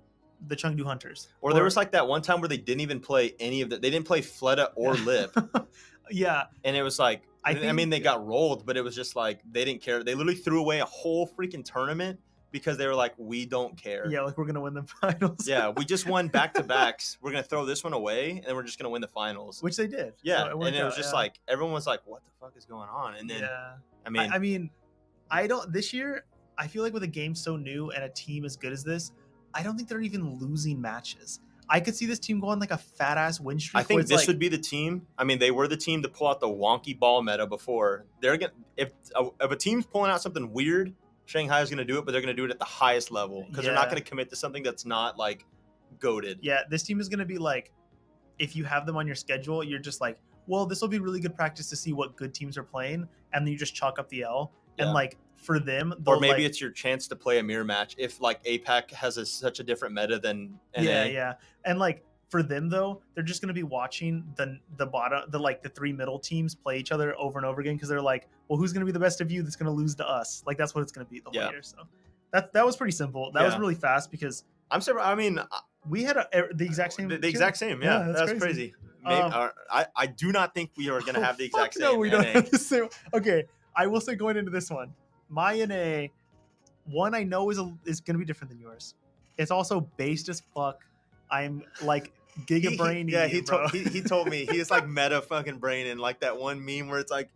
the Chengdu Hunters." Or there was like that one time where they didn't even play any of the. They didn't play Fleta or Lip. Yeah, and it was like I mean they got rolled, but it was just like they didn't care. They literally threw away a whole freaking tournament because they were like, we don't care. Yeah, like we're gonna win the finals. Yeah, we just won back-to-backs. We're gonna throw this one away, and then we're just gonna win the finals. Which they did. Yeah, so and it was just like everyone was like, "What the fuck is going on?" And then, I mean, I don't. This year, I feel like with a game so new and a team as good as this, I don't think they're even losing matches. I could see this team go on like a fat ass win streak. I think this would be the team. I mean, they were the team to pull out the wonky ball meta before. They're gonna if a team's pulling out something weird. Shanghai is going to do it, but they're going to do it at the highest level because they're not going to commit to something that's not like goated. Yeah, this team is going to be like, if you have them on your schedule, you're just like, well, this will be really good practice to see what good teams are playing, and then you just chalk up the L. Yeah. And like for them, or maybe it's your chance to play a mirror match if like APAC has such a different meta than NA. Yeah, and like for them though, they're just going to be watching the bottom, the 3 middle teams play each other over and over again because they're like, well, who's going to be the best of you that's going to lose to us? Like that's what it's going to be the whole year. So that was pretty simple. That was really fast because I'm sorry. I mean, we had the exact same. The exact same. Yeah, that's crazy. Maybe, I do not think we are going to have the exact same. No, we don't have the same. Okay, I will say going into this one, my NA one I know is going to be different than yours. It's also based as fuck. I'm like giga brainy. He told me he is like meta fucking brain and like that one meme where it's like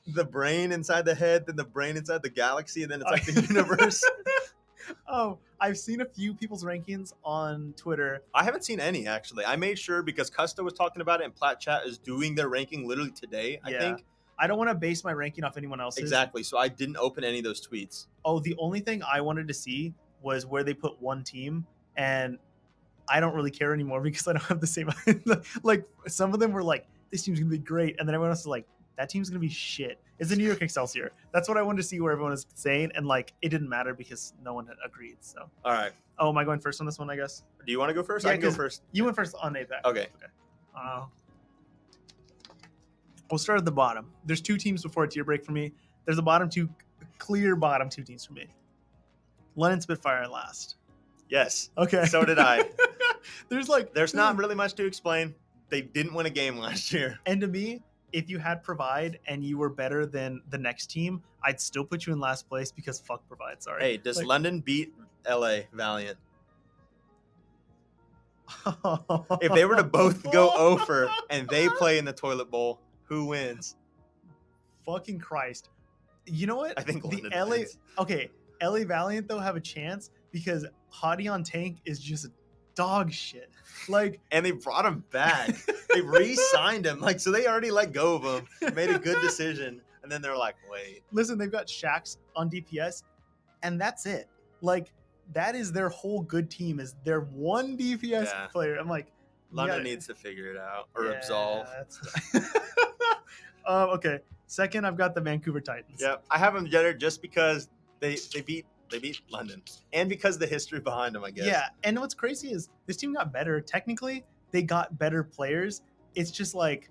the brain inside the head, then the brain inside the galaxy, and then it's like the universe. Oh, I've seen a few people's rankings on Twitter. I haven't seen any actually. I made sure because Custa was talking about it and Plat Chat is doing their ranking literally today. I think. I don't want to base my ranking off anyone else's. Exactly. So I didn't open any of those tweets. Oh, the only thing I wanted to see was where they put one team, and I don't really care anymore because I don't have the same. Like some of them were like, "This team's gonna be great," and then everyone else is like, "That team's gonna be shit." It's the New York Excelsior. That's what I wanted to see where everyone is saying, and like it didn't matter because no one had agreed. So all right. Oh, am I going first on this one? I guess. Do you want to go first? Yeah, I can go first. You went first on APAC. Okay. We'll start at the bottom. There's 2 teams before a tier break for me. There's a clear bottom 2 teams for me. London Spitfire last. Yes. Okay. So did I. There's not really much to explain. They didn't win a game last year. And to me, if you had Provide and you were better than the next team, I'd still put you in last place because fuck Provide. Sorry. Hey, does London beat LA Valiant? If they were to both go over and they play in the toilet bowl, who wins? Fucking Christ. You know what? I think London wins. Okay, LA Valiant though have a chance because Hottie on Tank is just dog shit. Like, and they brought him back. They re-signed him. Like, so they already let go of him. Made a good decision. And then they're like, wait. Listen, they've got Shax on DPS, and that's it. Like, that is their whole good team, is their one DPS player. I'm like, London needs to figure it out or absolve. Okay. Second, I've got the Vancouver Titans. Yeah, I have them there just because they beat London and because of the history behind them, I guess. Yeah, and what's crazy is this team got better. Technically, they got better players. It's just like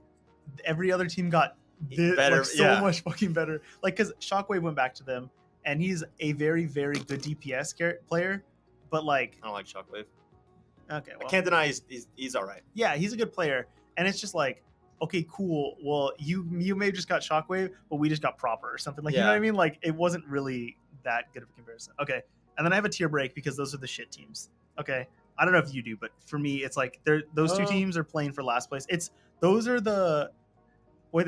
every other team got better, like, so much fucking better. Like, because Shockwave went back to them, and he's a very, very good DPS player. But like, I don't like Shockwave. Okay, well, I can't deny he's all right. Yeah, he's a good player, and it's just like, okay, cool. Well, you may have just got Shockwave, but we just got Proper or something. Like, you know what I mean? Like, it wasn't really that good of a comparison. Okay, and then I have a tier break because those are the shit teams. Okay, I don't know if you do, but for me, it's like those two teams are playing for last place. Those are the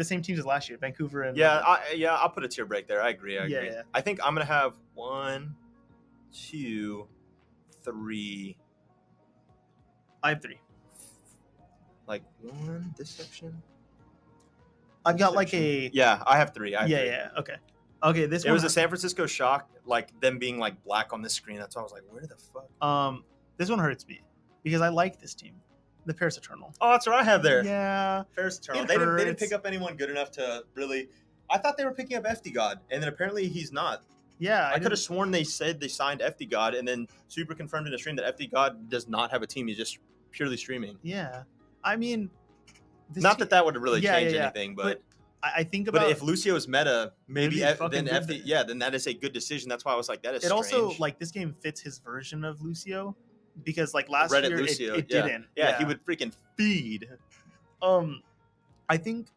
same teams as last year, Vancouver and I'll put a tier break there. I agree. Yeah. I think I'm gonna have 1, 2, 3. I have 3. Like 1 this section. I've got like I have 3. Okay. This it was a San Francisco shock, like them being like black on the screen. That's why I was like, where the fuck? This one hurts me because I like this team, the Paris Eternal. Oh, that's what I have there. Yeah, Paris Eternal. They didn't pick up anyone good enough to really. I thought they were picking up FD God, and then apparently he's not. Yeah, I could have sworn they said they signed FD God, and then Super confirmed in a stream that FD God does not have a team. He's just purely streaming. Yeah, I mean, not that would really change anything, but I think about. But if Lucio's meta, maybe then FD, then that is a good decision. That's why I was like, that is. Strange. Also like this game fits his version of Lucio, because like last Reddit year Lucio, it didn't. Yeah, he would freaking feed. I think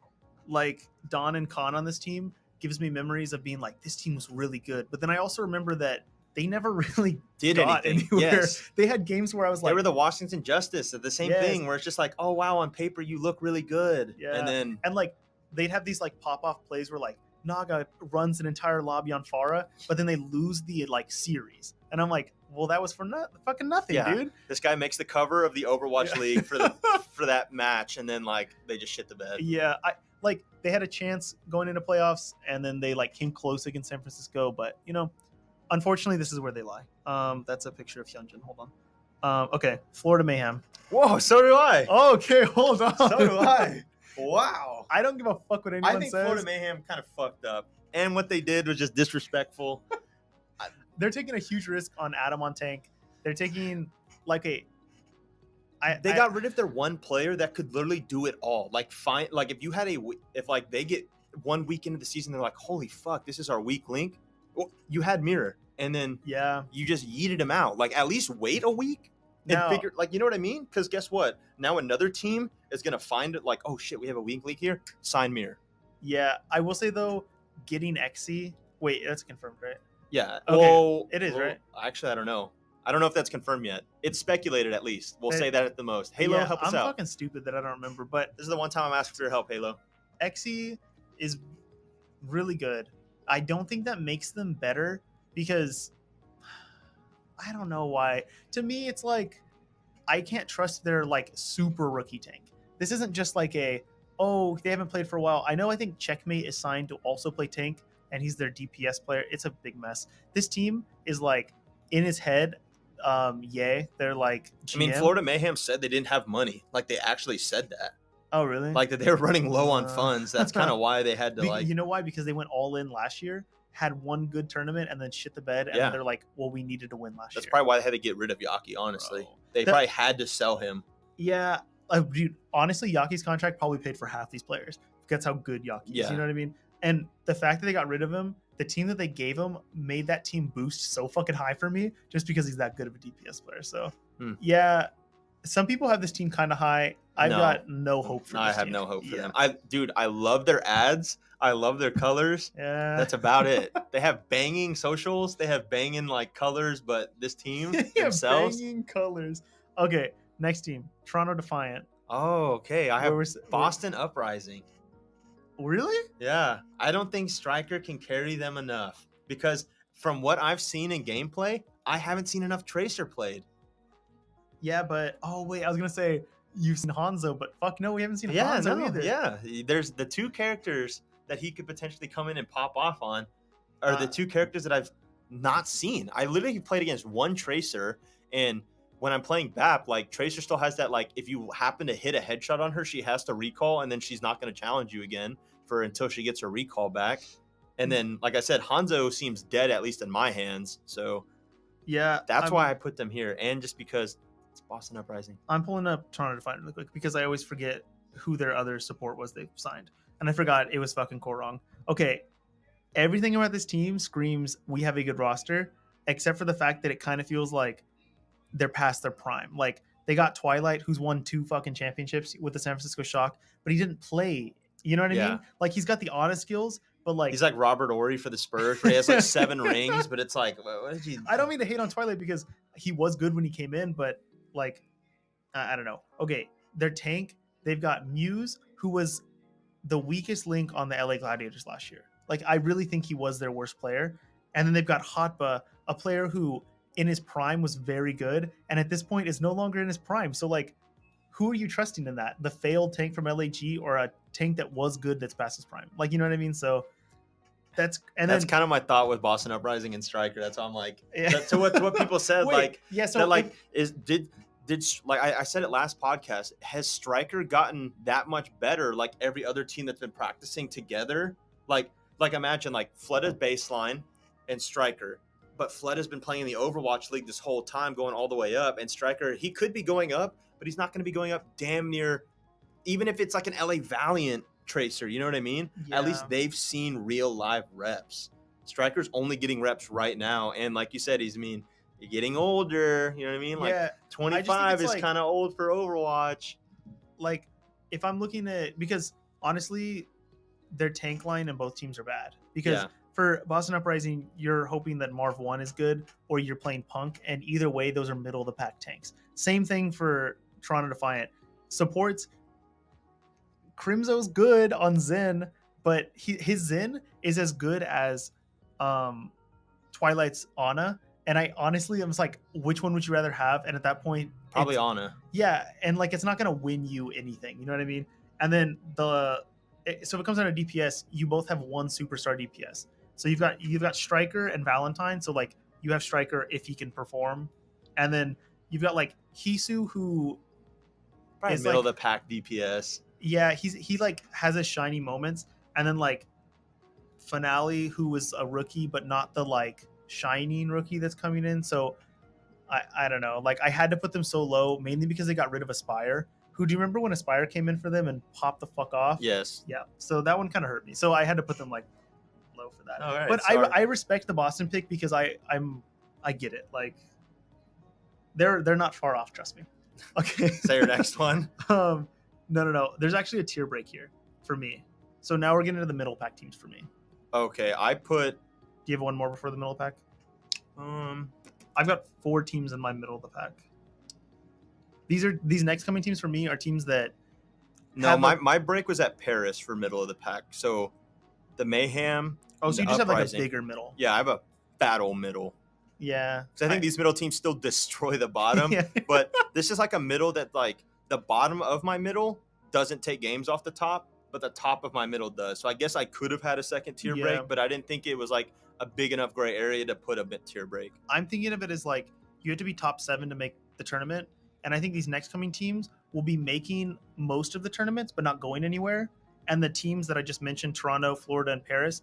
like Don and Khan on this team gives me memories of being like, this team was really good, but then I also remember that they never really did anything. Anywhere. Yes. They had games where I was like, they were the Washington Justice, the same thing where it's just like, oh wow, on paper you look really good. Yeah. And like they'd have these like pop-off plays where like Naga runs an entire lobby on Pharah, but then they lose the like series. And I'm like, well, that was for fucking nothing, dude. This guy makes the cover of the Overwatch League for that match, and then like they just shit the bed. Yeah, they had a chance going into playoffs, and then they like came close against San Francisco, but unfortunately, this is where they lie. That's a picture of Hyunjin. Hold on. Okay, Florida Mayhem. Whoa, so do I. Okay, hold on. So do I. Wow. I don't give a fuck what anyone says. I think Florida Mayhem kind of fucked up, and what they did was just disrespectful. They're taking a huge risk on Adam on tank. They're taking like they got rid of their one player that could literally do it all. Like if they get 1 week into the season, they're like, holy fuck, this is our weak link. Well, you had Mirror, and then you just yeeted him out. Like, at least wait a week and figure, like, you know what I mean? Because guess what? Now another team is gonna find it like, oh shit, we have a weak link here. Sign Mirror. Yeah, I will say though, getting Xe. Wait, that's confirmed, right? Yeah. Okay. Well, it is, right? Actually, I don't know. I don't know if that's confirmed yet. It's speculated, at least. We'll say that at the most. Halo, help us out. I'm fucking stupid that I don't remember, but this is the one time I'm asking for your help, Halo. Xe is really good. I don't think that makes them better because I don't know why. To me, it's like I can't trust their like super rookie tank. This isn't just like they haven't played for a while. I think Checkmate is signed to also play tank, and he's their DPS player. It's a big mess. This team is like in his head. They're like GM. I mean, Florida Mayhem said they didn't have money. Like, they actually said that. Oh, really? Like, that they were running low on funds. That's kind of why they had to like. You know why? Because they went all in last year, had one good tournament, and then shit the bed. And they're like, well, we needed to win last year. That's probably why they had to get rid of Yaki. Honestly, they probably had to sell him. Yeah, dude. Honestly, Yaki's contract probably paid for half these players. That's how good Yaki is. You know what I mean? And the fact that they got rid of him, the team that they gave him made that team boost so fucking high for me, just because he's that good of a DPS player. So, yeah, some people have this team kind of high. I've got no hope for this team. I have no hope for them. I love their ads. I love their colors. Yeah. That's about it. They have banging socials. They have banging like colors, but this team themselves. Banging colors. Okay, next team, Toronto Defiant. Oh, okay. I have Boston Uprising. Really? Yeah. I don't think Striker can carry them enough because from what I've seen in gameplay, I haven't seen enough Tracer played. Yeah, but I was gonna say you've seen Hanzo, but fuck no, we haven't seen Hanzo either. Yeah, there's the two characters that he could potentially come in and pop off on are the two characters that I've not seen. I literally played against one Tracer, and when I'm playing BAP, like Tracer still has that, like, if you happen to hit a headshot on her, she has to recall, and then she's not going to challenge you again until she gets her recall back. And then, like I said, Hanzo seems dead, at least in my hands. So yeah, that's why I put them here, and just because it's Boston Uprising. I'm pulling up Toronto Defiant really quick because I always forget who their other support was they signed, and I forgot it was fucking Korong. Okay, everything about this team screams we have a good roster, except for the fact that it kind of feels like they're past their prime. Like, they got Twilight, who's won 2 fucking championships with the San Francisco Shock, but he didn't play. You know what I mean? Like, he's got the honest skills, but like, he's like Robert Ory for the Spurs, where he has like 7 rings, but it's like, what did you? I don't mean to hate on Twilight because he was good when he came in, but like I don't know. Okay, their tank, they've got Muse, who was the weakest link on the LA Gladiators last year. Like, I really think he was their worst player. And then they've got Hotba, a player who in his prime was very good, and at this point is no longer in his prime. So, like, who are you trusting in that? The failed tank from LAG or a tank that was good that's past his prime? Like, you know what I mean? So that's kind of my thought with Boston Uprising and Striker. That's why I'm like, Yeah. to what people said, Wait, like, yeah, so that, like, did like I said it last podcast, has Striker gotten that much better? Like every other team that's been practicing together, like imagine like Fleta's baseline and Striker, but Fleta's been playing in the Overwatch League this whole time, going all the way up, and Striker, he could be going up, but he's not going to be going up damn near, even if it's like an LA Valiant Tracer, you know what I mean? Yeah. At least they've seen real live reps. Striker's only getting reps right now, and like you said, you're getting older, you know what I mean? Like, yeah, 25 is like, kind of old for Overwatch. Like, if I'm looking at, because honestly, their tank line and both teams are bad. Because for Boston Uprising, you're hoping that Marv 1 is good, or you're playing Punk, and either way, those are middle of the pack tanks. Same thing for Toronto Defiant. Supports, Crimzo's good on Zen, but his Zen is as good as Twilight's Ana. And I honestly, I was like, which one would you rather have? And at that point, probably Ana. Yeah, and like, it's not going to win you anything. You know what I mean? And then so if it comes down to DPS, you both have one superstar DPS. So you've got Striker and Valentine. So like, you have Striker if he can perform, and then you've got like Hisu, who probably is middle like, of the pack DPS. Yeah, he like has his shiny moments, and then like Finale, who was a rookie but not the like shining rookie that's coming in. So I don't know. Like, I had to put them so low mainly because they got rid of Aspire. Who, do you remember when Aspire came in for them and popped the fuck off? Yes. Yeah. So that one kind of hurt me. So I had to put them like low for that. All right, but I respect the Boston pick because I get it. Like, they're not far off. Trust me. Okay. Say your next one. No. There's actually a tier break here for me. So now we're getting into the middle pack teams for me. Okay, I put. Do you have one more before the middle pack? I've got 4 teams in my middle of the pack. These next coming teams for me are teams that. No, my break was at Paris for middle of the pack. So the Mayhem. Oh, so you just Uprising. have like a bigger middle. Yeah, I have a fat old middle. Yeah. Because I think these middle teams still destroy the bottom. Yeah. But this is like a middle that, like, the bottom of my middle doesn't take games off the top, but the top of my middle does. So I guess I could have had a second tier break, but I didn't think it was like a big enough gray area to put a mid tier break. I'm thinking of it as like, you have to be top 7 to make the tournament. And I think these next coming teams will be making most of the tournaments, but not going anywhere. And the teams that I just mentioned, Toronto, Florida, and Paris,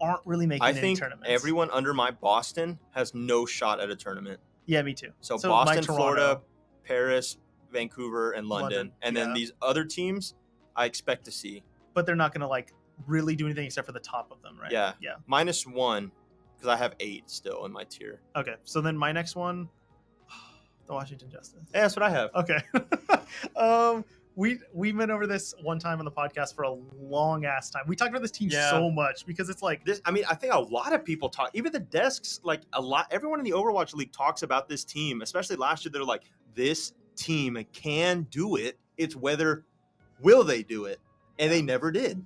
aren't really making any tournaments. Everyone under my Boston has no shot at a tournament. Yeah, me too. So Boston, Florida, Paris, Vancouver, and London. And then these other teams I expect to see. But they're not going to like really do anything except for the top of them, right? Yeah. Yeah. -1 because I have 8 still in my tier. Okay. So then my next one, the Washington Justice. Yeah, that's what I have. Okay. We went over this one time on the podcast for a long ass time. We talked about this team so much because it's like this. I mean, I think a lot of people talk, even the desks, like everyone in the Overwatch League talks about this team, especially last year. They're like, this team can do it. It's whether will they do it, and they never did.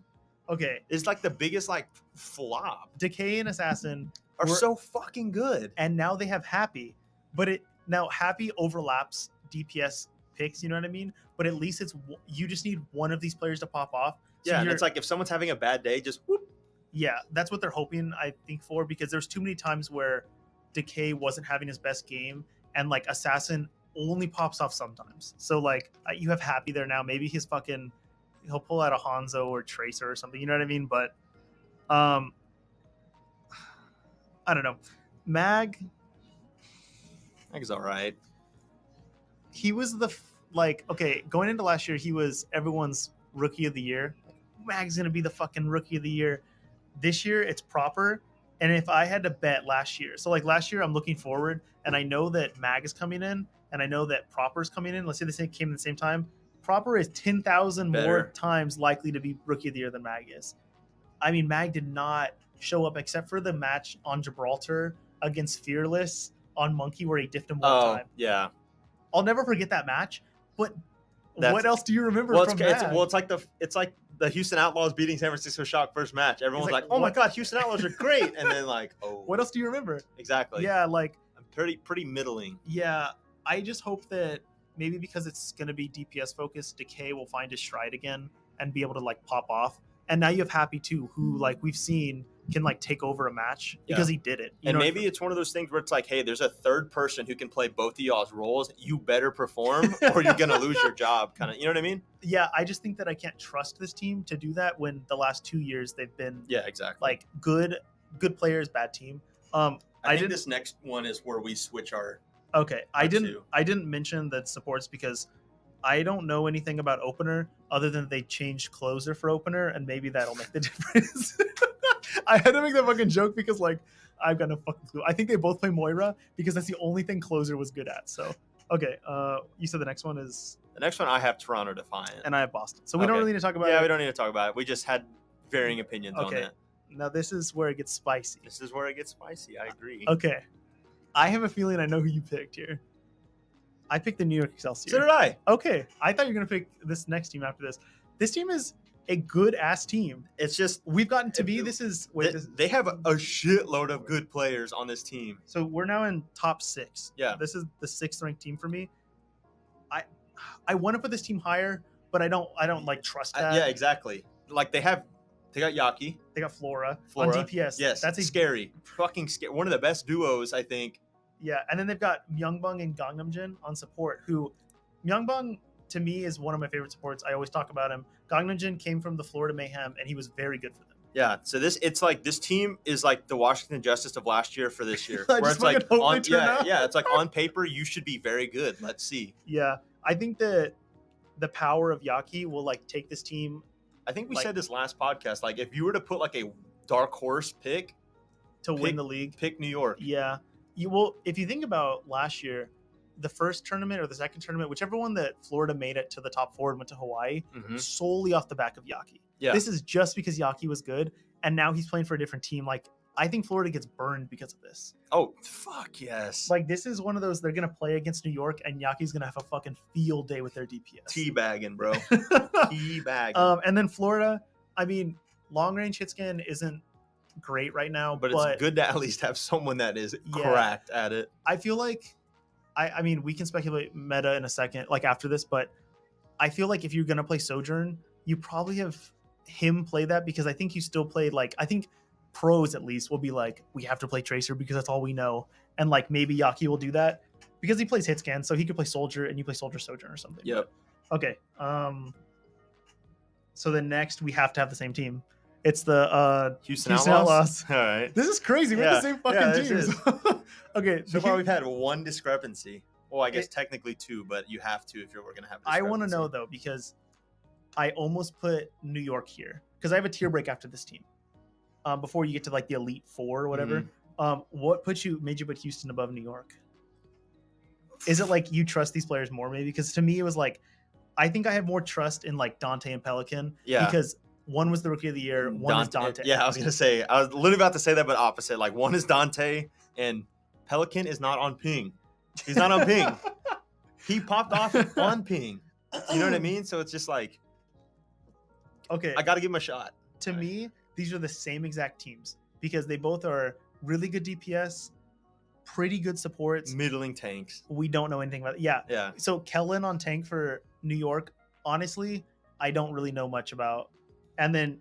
Okay, it's like the biggest like flop. Decay and Assassin are so fucking good, and now they have Happy, but now Happy overlaps DPS picks, you know what I mean? But at least you just need one of these players to pop off. So and it's like if someone's having a bad day, just whoop. Yeah, that's what they're hoping, I think, for, because there's too many times where Decay wasn't having his best game and like Assassin only pops off sometimes. So like you have Happy there now. Maybe he'll pull out a Hanzo or Tracer or something, you know what I mean? But I don't know. Mag is all right. He was going into last year, he was everyone's rookie of the year. Mag's gonna be the fucking rookie of the year. This year it's Proper. And if I had to bet last year, so like last year I'm looking forward and I know that Mag is coming in and I know that Proper's coming in. Let's say they came at the same time. Proper is 10,000 more times likely to be rookie of the year than Mag is. I mean, Mag did not show up except for the match on Gibraltar against Fearless on Monkey where he diffed him one time. Yeah. I'll never forget that match. But That's- what else do you remember Well, from it's that? it's like the Houston Outlaws beating San Francisco Shock first match. Everyone's like, like, "Oh my what? god, Houston Outlaws are great!" And then like, "Oh, What else do you remember? exactly?" Yeah, like I'm pretty middling. yeah. I just hope that maybe because it's going to be DPS focused, Decay will find his stride again and be able to like pop off. And now you have Happy too, who like we've seen can like take over a match because he did it. And maybe it's one of those things where it's like, hey, there's a third person who can play both of y'all's roles. You better perform or you're going to lose your job. Kind of, you know what I mean? Yeah, I just think that I can't trust this team to do that when the last 2 years they've been like good players, bad team. I think this next one is where we switch our. Okay, I didn't mention that supports because I don't know anything about opener other than they changed closer for opener, and maybe that'll make the difference. I had to make that fucking joke because like I've got no fucking clue. I think they both play Moira because that's the only thing closer was good at. So okay, you said the next one is the next one. I have Toronto Defiant, and I have Boston. So we don't really need to talk about it. Yeah, we don't need to talk about it. We just had varying opinions on that. Now this is where it gets spicy. I agree. Okay, I have a feeling I know who you picked here. I picked the New York Excelsior. So did I. Okay. I thought you were going to pick this next team after this. This team is a good-ass team. It's just... We've gotten to be... They have a shitload of good players on this team. So we're now in top 6. Yeah. This is the 6th-ranked team for me. I want to put this team higher, but I don't like trust that. Yeah, exactly. Like they got Yaki. They got Flora on DPS. Yes, that's scary. Fucking scary. One of the best duos, I think. Yeah, and then they've got Myungbong and Gangnamjin on support, who Myungbong to me is one of my favorite supports. I always talk about him. Gangnamjin came from the Florida Mayhem, and he was very good for them. Yeah, so it's like this team is like the Washington Justice of last year for this year. Where it's like it's like on paper you should be very good. Let's see. Yeah, I think that the power of Yaki will like take this team. I think we said this last podcast. Like if you were to put like a dark horse pick to win the league, pick New York. Yeah. You will, if you think about last year, the first tournament or the second tournament, whichever one that Florida made it to the top 4 and went to Hawaii, solely off the back of Yaki. Yeah. This is just because Yaki was good, and now he's playing for a different team. Like, I think Florida gets burned because of this. Oh, fuck yes. Like, this is one of those, they're going to play against New York, and Yaki's going to have a fucking field day with their DPS. Teabagging, bro. Teabagging. And then Florida, I mean, long-range hit scan isn't great right now, but it's good to at least have someone that is cracked at it. I feel like I mean we can speculate meta in a second like after this, but I feel like if you're gonna play Sojourn, you probably have him play that because I think you still played like I think pros at least will be like we have to play Tracer because that's all we know, and like maybe Yaki will do that because he plays hit scan, so he could play Soldier and you play Soldier Sojourn or something. Yep. But, okay. So then next we have to have the same team. It's the Houston Outlaws. All right. This is crazy. We're the same fucking teams. Okay. So far we've had one discrepancy. Well, I guess technically 2, but you have to if you're going to have I want to know, though, because I almost put New York here. Because I have a tier break after this team. Before you get to, like, the Elite 4 or whatever. What made you put Houston above New York? Is it, like, you trust these players more, maybe? Because to me, it was, like, I think I have more trust in, like, Dante and Pelican. Yeah. Because one was the Rookie of the Year, one is Dante. Yeah, I was going to say, I was literally about to say that, but opposite. Like, one is Dante, and Pelican is not on ping. He's not on ping. He popped off on ping. You know what I mean? So it's just like, okay, I got to give him a shot. To me, these are the same exact teams because they both are really good DPS, pretty good supports. Middling tanks. We don't know anything about it. Yeah. So Kellen on tank for New York, honestly, I don't really know much about. And then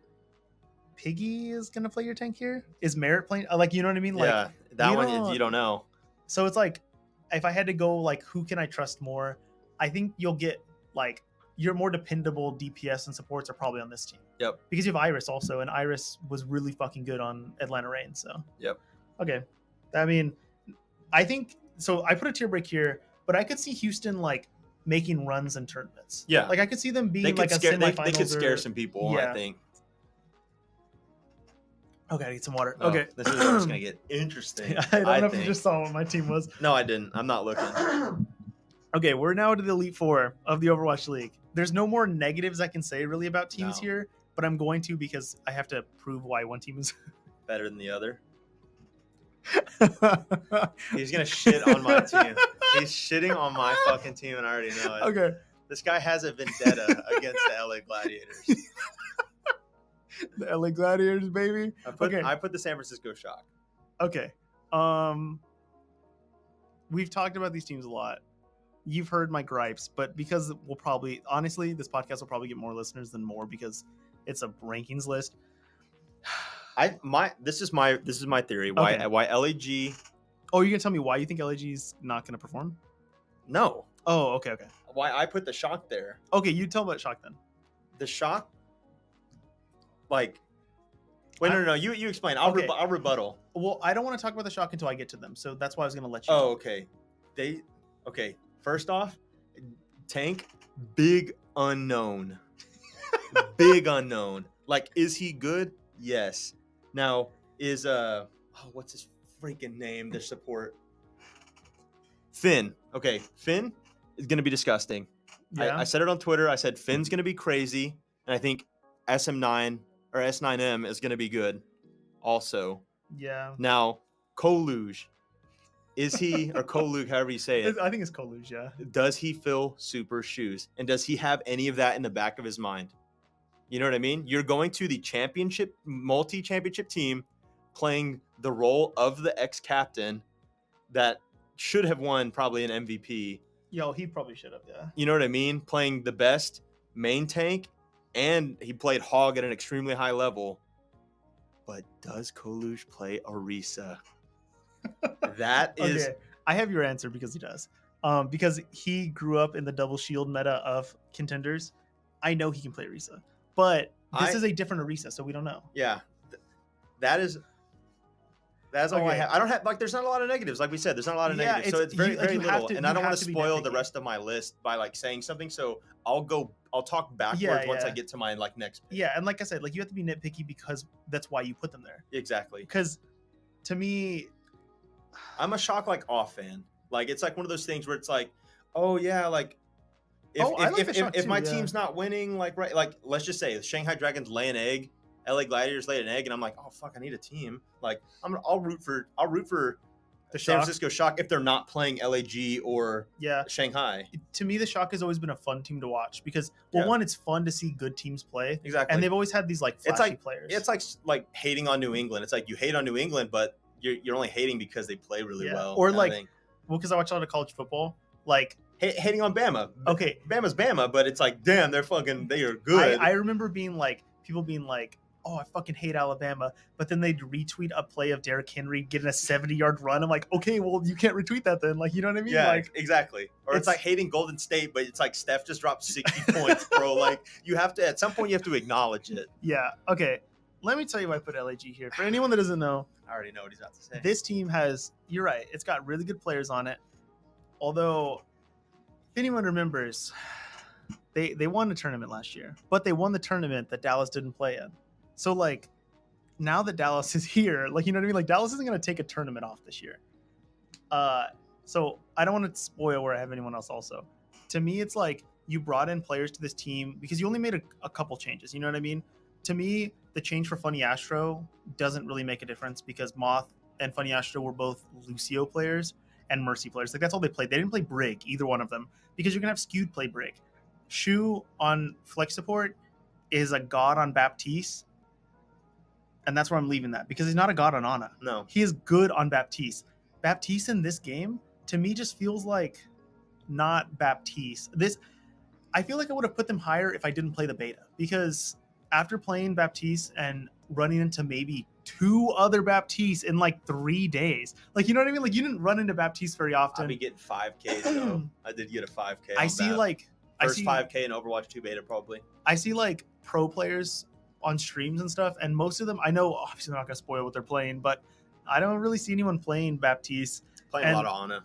Piggy is going to play your tank here? Is Merritt playing? Like, you know what I mean? Like, yeah, that one you don't know. So it's like, if I had to go, like, who can I trust more? I think you'll get, like, your more dependable DPS and supports are probably on this team. Yep. Because you have Iris also, and Iris was really fucking good on Atlanta Reign, so. Yep. Okay. I mean, I think, so I put a tier break here, but I could see Houston, like, making runs in tournaments. Yeah. Like, I could see them being, like, a semifinals. They could scare some people, I think. Okay, I need some water. Oh, okay. This is where it's going to get interesting. I don't know if you just saw what my team was. No, I didn't. I'm not looking. Okay, we're now to the Elite 4 of the Overwatch League. There's no more negatives I can say really about teams here, but I'm going to because I have to prove why one team is better than the other. He's going to shit on my team. He's shitting on my fucking team, and I already know it. Okay. This guy has a vendetta against the LA Gladiators. The LA Gladiators, baby. I put the San Francisco Shock. Okay. We've talked about these teams a lot. You've heard my gripes, but because honestly, this podcast will probably get more listeners than more because it's a rankings list. This is my theory. Why LAG? Oh, you're gonna tell me why you think LAG is not gonna perform? No. Oh, okay. Why I put the Shock there? Okay, you tell about Shock then. The Shock, like, wait, no. You explain. I'll rebuttal. Well, I don't want to talk about the Shock until I get to them, so that's why I was gonna let you. Oh, okay. First off, Tank, big unknown. Big unknown. Like, is he good? Yes. Now, is what's his freaking name? The support. Finn. Okay, Finn is gonna be disgusting. Yeah. I said it on Twitter. I said Finn's gonna be crazy, and I think SM9 or S9M is gonna be good. Also. Yeah. Now, Koluj. Is he, or Koluj, however you say it? I think it's Koluj, yeah. Does he fill super shoes? And does he have any of that in the back of his mind? You know what I mean? You're going to the multi-championship team playing the role of the ex-captain that should have won probably an MVP. Yo, he probably should have, yeah. You know what I mean? Playing the best main tank, and he played Hog at an extremely high level. But does Koluj play Orisa? That is. Okay. I have your answer because he does. Because he grew up in the double shield meta of contenders. I know he can play Orisa, but this is a different Orisa, so we don't know. Yeah, that's all I have. I don't have there's not a lot of negatives. Like we said, there's not a lot of negatives, so it's very little. And I don't want to spoil the rest of my list by saying something. So I'll talk backwards once I get to my next pick. Yeah, and like I said, you have to be nitpicky because that's why you put them there. Exactly. Because to me, I'm a Shock off fan. It's one of those things where it's oh yeah, if my team's not winning, let's just say Shanghai Dragons lay an egg, LA Gladiators lay an egg, and I'm oh fuck, I need a team. I'll root for the San Francisco Shock if they're not playing LAG or Shanghai. To me, the Shock has always been a fun team to watch because one, it's fun to see good teams play. Exactly. And they've always had these flashy players. It's like hating on New England. It's you hate on New England, but you're only hating because they play really well. Or because I watch a lot of college football, hating on Bama. Okay, Bama's Bama, but it's damn, they are good. I remember being people being oh, I fucking hate Alabama, but then they'd retweet a play of Derrick Henry getting a 70-yard run. I'm okay, well, you can't retweet that then. You know what I mean? Yeah, exactly. Or it's hating Golden State, but it's Steph just dropped 60 points, bro. You have to, at some point, you have to acknowledge it. Yeah. Okay. Let me tell you why I put LAG here. For anyone that doesn't know, I already know what he's about to say. This team you're right, it's got really good players on it. Although, if anyone remembers, they won the tournament last year, but they won the tournament that Dallas didn't play in. So now that Dallas is here, you know what I mean? Dallas isn't going to take a tournament off this year. So I don't want to spoil where I have anyone else also. To me, it's you brought in players to this team because you only made a couple changes. You know what I mean? To me, the change for Funny Astro doesn't really make a difference because Moth and Funny Astro were both Lucio players and Mercy players. That's all they played. They didn't play Brig, either one of them, because you're going to have Skewed play Brig. Shu on Flex support is a god on Baptiste. And that's where I'm leaving that because he's not a god on Ana. No. He is good on Baptiste. Baptiste in this game, to me, just feels not Baptiste. I feel I would have put them higher if I didn't play the beta because after playing Baptiste and running into maybe 2 other Baptistes in 3 days, you know what I mean? You didn't run into Baptiste very often. I'll be getting 5Ks though. I did get a 5K. I see first 5K in Overwatch 2 beta probably. I see pro players on streams and stuff, and most of them, I know obviously they're not gonna spoil what they're playing, but I don't really see anyone playing Baptiste. Playing a lot of Ana.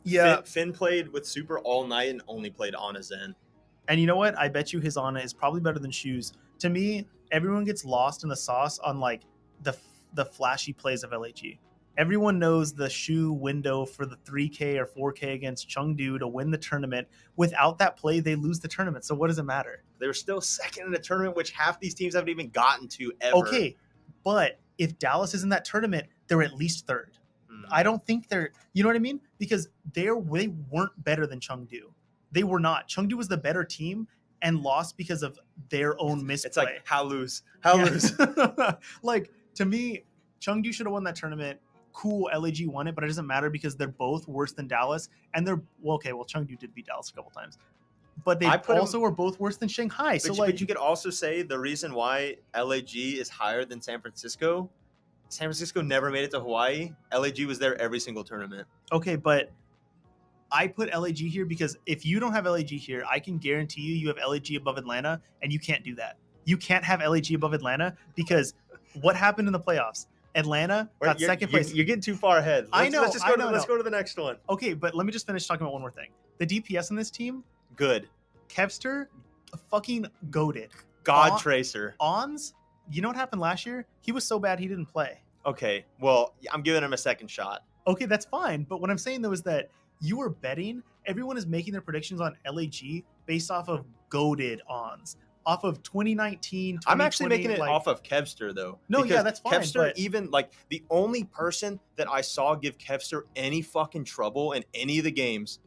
Yeah, Finn played with Super all night and only played Ana Zen. And you know what? I bet you his Ana is probably better than Shu's. To me, everyone gets lost in the sauce on the flashy plays of LAG. Everyone knows the Shu window for the 3K or 4K against Chengdu to win the tournament. Without that play, they lose the tournament. So what does it matter? They were still second in a tournament, which half these teams haven't even gotten to ever. Okay, but if Dallas is in that tournament, they're at least third. I don't think they're, you know what I mean? Because they weren't better than Chengdu. They were not. Chengdu was the better team and lost because of their own misplay. It's like, how lose? Like, to me, Chengdu should have won that tournament. Cool, LAG won it, but it doesn't matter because they're both worse than Dallas. And they're, Chengdu did beat Dallas a couple times. But they also were both worse than Shanghai. But you could also say the reason why LAG is higher than San Francisco never made it to Hawaii. LAG was there every single tournament. Okay, but I put LAG here because if you don't have LAG here, I can guarantee you have LAG above Atlanta, and you can't do that. You can't have LAG above Atlanta because what happened in the playoffs? Atlanta got second place. You're getting too far ahead. I know. Let's go to the next one. Okay, but let me just finish talking about one more thing. The DPS in this team, good. Kevster, fucking goated. God Tracer. Ons, you know what happened last year? He was so bad he didn't play. Okay, well, I'm giving him a second shot. Okay, that's fine. But what I'm saying, though, is that you are betting. Everyone is making their predictions on LAG based off of goated Ons. Off of 2019, I'm actually making it off of Kevster, though. No, yeah, that's fine. Kevster, even, like, the only person that I saw give Kevster any fucking trouble in any of the games,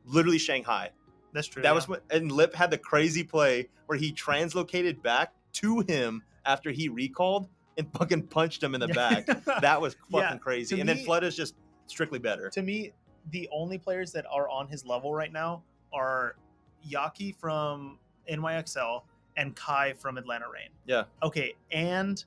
literally Shanghai. That's true. That was when, and Lip had the crazy play where he translocated back to him after he recalled and fucking punched him in the back. That was fucking crazy. And then Flood is just strictly better. To me, the only players that are on his level right now are Yaki from NYXL and Kai from Atlanta Reign. Yeah. Okay, and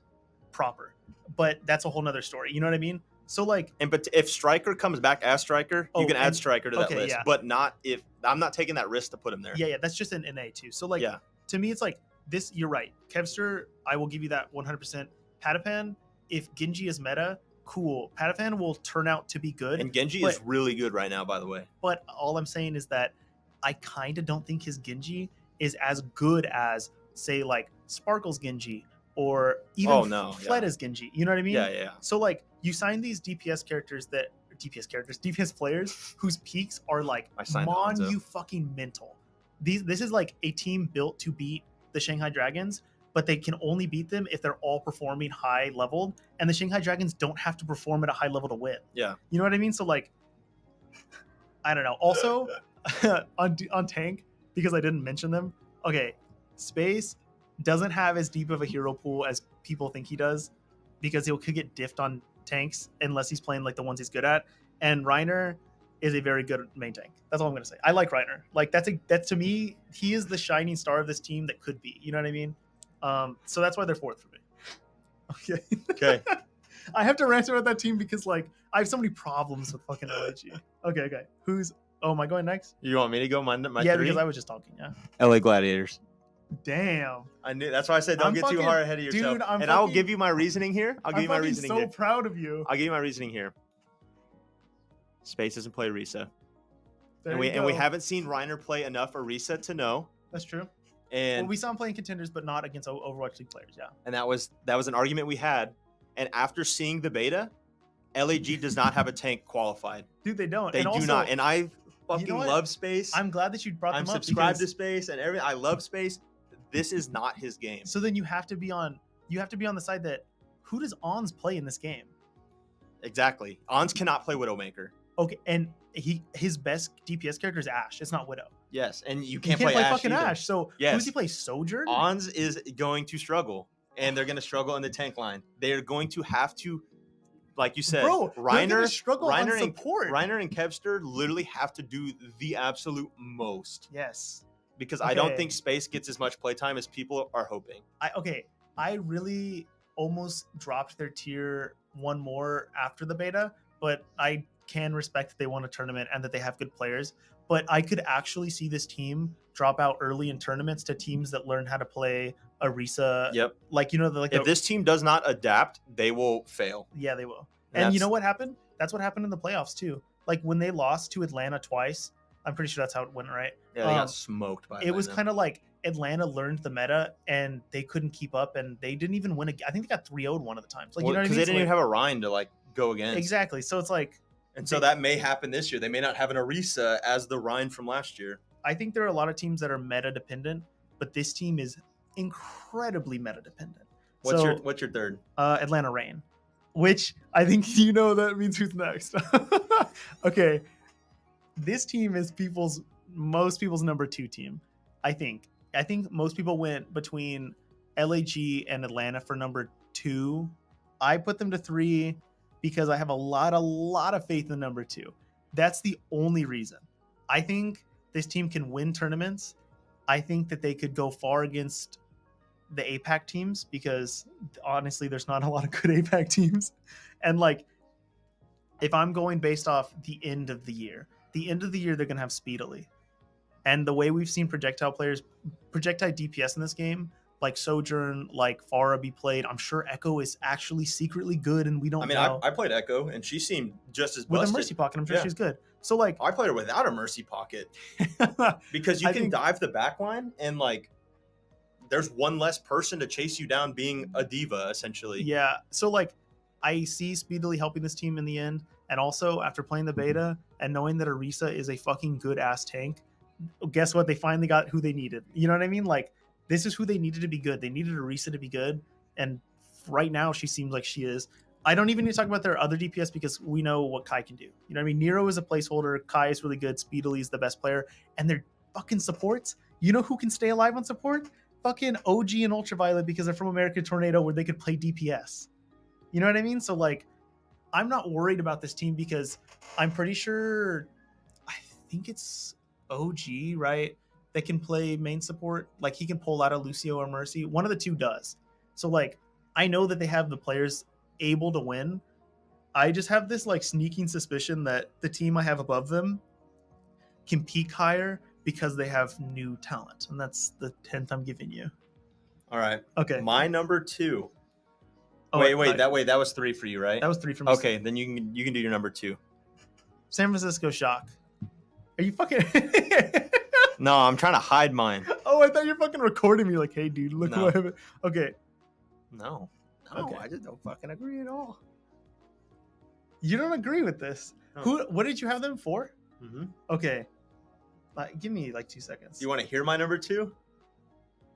Proper. But that's a whole nother story. You know what I mean? So, like... But if Striker comes back as Striker, you can add Striker to that list. Yeah. But not if... I'm not taking that risk to put him there. Yeah, that's just an NA, too. So, like, to me, it's like, this... You're right. Kevster, I will give you that 100%. Patapan, if Genji is meta, cool. Patapan will turn out to be good. And Genji is really good right now, by the way. But all I'm saying is that I kind of don't think his Genji is as good as, say, like, Sparkle's Genji or even Fleda's Genji. You know what I mean? Yeah. So, like, you sign these DPS players whose peaks are, like, fucking-mental. This is, like, a team built to beat the Shanghai Dragons, but they can only beat them if they're all performing high-leveled, and the Shanghai Dragons don't have to perform at a high level to win. Yeah. You know what I mean? So, like, I don't know. Also, on Tank, because I didn't mention them, okay, Space doesn't have as deep of a hero pool as people think he does, because he could get diffed on tanks unless he's playing like the ones he's good at. And Reiner is a very good main tank. That's all I'm gonna say. I like Reiner. Like that's to me, he is the shining star of this team that could be. You know what I mean? So that's why they're fourth for me. Okay. I have to rant about that team because like I have so many problems with fucking LAG. Okay. Am I going next? You want me to go my yeah, three? Because I was just talking. Yeah. LA Gladiators. Damn. I knew. That's why I said don't get too hard ahead of yourself. Dude, I'll give you my reasoning here. I'm so proud of you. I'll give you my reasoning here. Space doesn't play Orisa. And we haven't seen Reiner play enough Orisa to know. That's true. And we saw him playing contenders, but not against Overwatch League players. Yeah. And that was an argument we had. And after seeing the beta, LAG does not have a tank qualified. Dude, they don't. They do not. And I fucking love Space. I'm glad that you brought them up. I'm subscribed to Space and everything. I love Space. This is not his game. So then you have to be on the side that who does Ons play in this game? Exactly. Ons cannot play Widowmaker. Okay, and his best DPS character is Ashe. It's not Widow. Yes, and you can't play fucking either. Ashe. So who does he play? Sojourn? Ons is going to struggle, and they're going to struggle in the tank line. They're going to have to, like you said, Reiner and Kevster literally have to do the absolute most. Yes. Because I don't think Space gets as much playtime as people are hoping. I really almost dropped their tier one more after the beta, but I can respect that they won a tournament and that they have good players. But I could actually see this team drop out early in tournaments to teams that learn how to play Orisa. Yep. If this team does not adapt, they will fail. Yeah, they will. And you know what happened? That's what happened in the playoffs too. Like when they lost to Atlanta twice, I'm pretty sure that's how it went, right? Yeah, they got smoked by Atlanta. It was kind of like Atlanta learned the meta and they couldn't keep up and they didn't even win. I think they got 3-0'd one of the times. Like, you know what I mean? Because they didn't even have a Rhine to like go against. Exactly. So it's like. And so that may happen this year. They may not have an Orisa as the Rhine from last year. I think there are a lot of teams that are meta dependent, but this team is incredibly meta dependent. What's your third? Atlanta Reign. which I think that means who's next. Okay, this team is most people's number 2 team. I think most people went between LAG and Atlanta for number 2. I put them to 3 because I have a lot of faith in number 2. That's the only reason. I think this team can win tournaments. I think that they could go far against the APAC teams because honestly, there's not a lot of good APAC teams. And like, if I'm going based off the end of the year, they're going to have Speedily. And the way we've seen projectile DPS in this game, like Sojourn, like Farah be played, I'm sure Echo is actually secretly good and we don't know. I played Echo and she seemed just as busted. With a Mercy Pocket, I'm sure she's good. So like, I played her without a Mercy Pocket because you can dive the backline and like there's one less person to chase you down being a diva essentially. Yeah. So like, I see Speedily helping this team in the end. And also after playing the beta and knowing that Orisa is a fucking good ass tank, guess what? They finally got who they needed. You know what I mean? Like, this is who they needed to be good. They needed Orisa to be good. And right now she seems like she is. I don't even need to talk about their other DPS because we know what Kai can do. You know what I mean? Nero is a placeholder. Kai is really good. Speedily is the best player. And they're fucking supports. You know who can stay alive on support? Fucking OG and Ultraviolet because they're from American Tornado where they could play DPS. You know what I mean? So like, I'm not worried about this team because I'm pretty sure, I think it's OG, right? That can play main support. Like he can pull out a Lucio or Mercy. One of the two does. So like, I know that they have the players able to win. I just have this like sneaking suspicion that the team I have above them can peak higher because they have new talent. And that's the 10th I'm giving you. All right. Okay. My number 2. Oh, wait, that was 3 for you, right? That was 3 for me. Okay, then you can do your number 2. San Francisco Shock. Are you fucking... No, I'm trying to hide mine. Oh, I thought you were fucking recording me like, hey, dude, look what happened. Okay. No, Okay. I just don't fucking agree at all. You don't agree with this. No. What did you have them for? Mm-hmm. Okay. Give me like 2 seconds. You want to hear my number 2?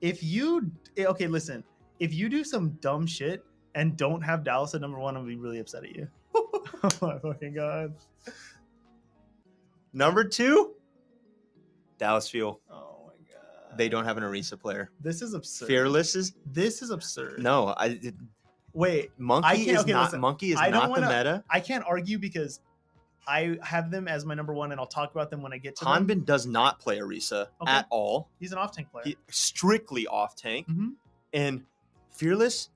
Okay, listen. If you do some dumb shit and don't have Dallas at number 1, I'm gonna be really upset at you. Oh my fucking god. Number 2? Dallas Fuel. Oh my god. They don't have an Orisa player. This is absurd. This is absurd. No, wait. Monkey is not the meta. I can't argue because I have them as my number 1, and I'll talk about them when I get to Hanbin them. does not play Orisa at all. He's an off-tank player. Strictly off-tank. Mm-hmm. And Fearless,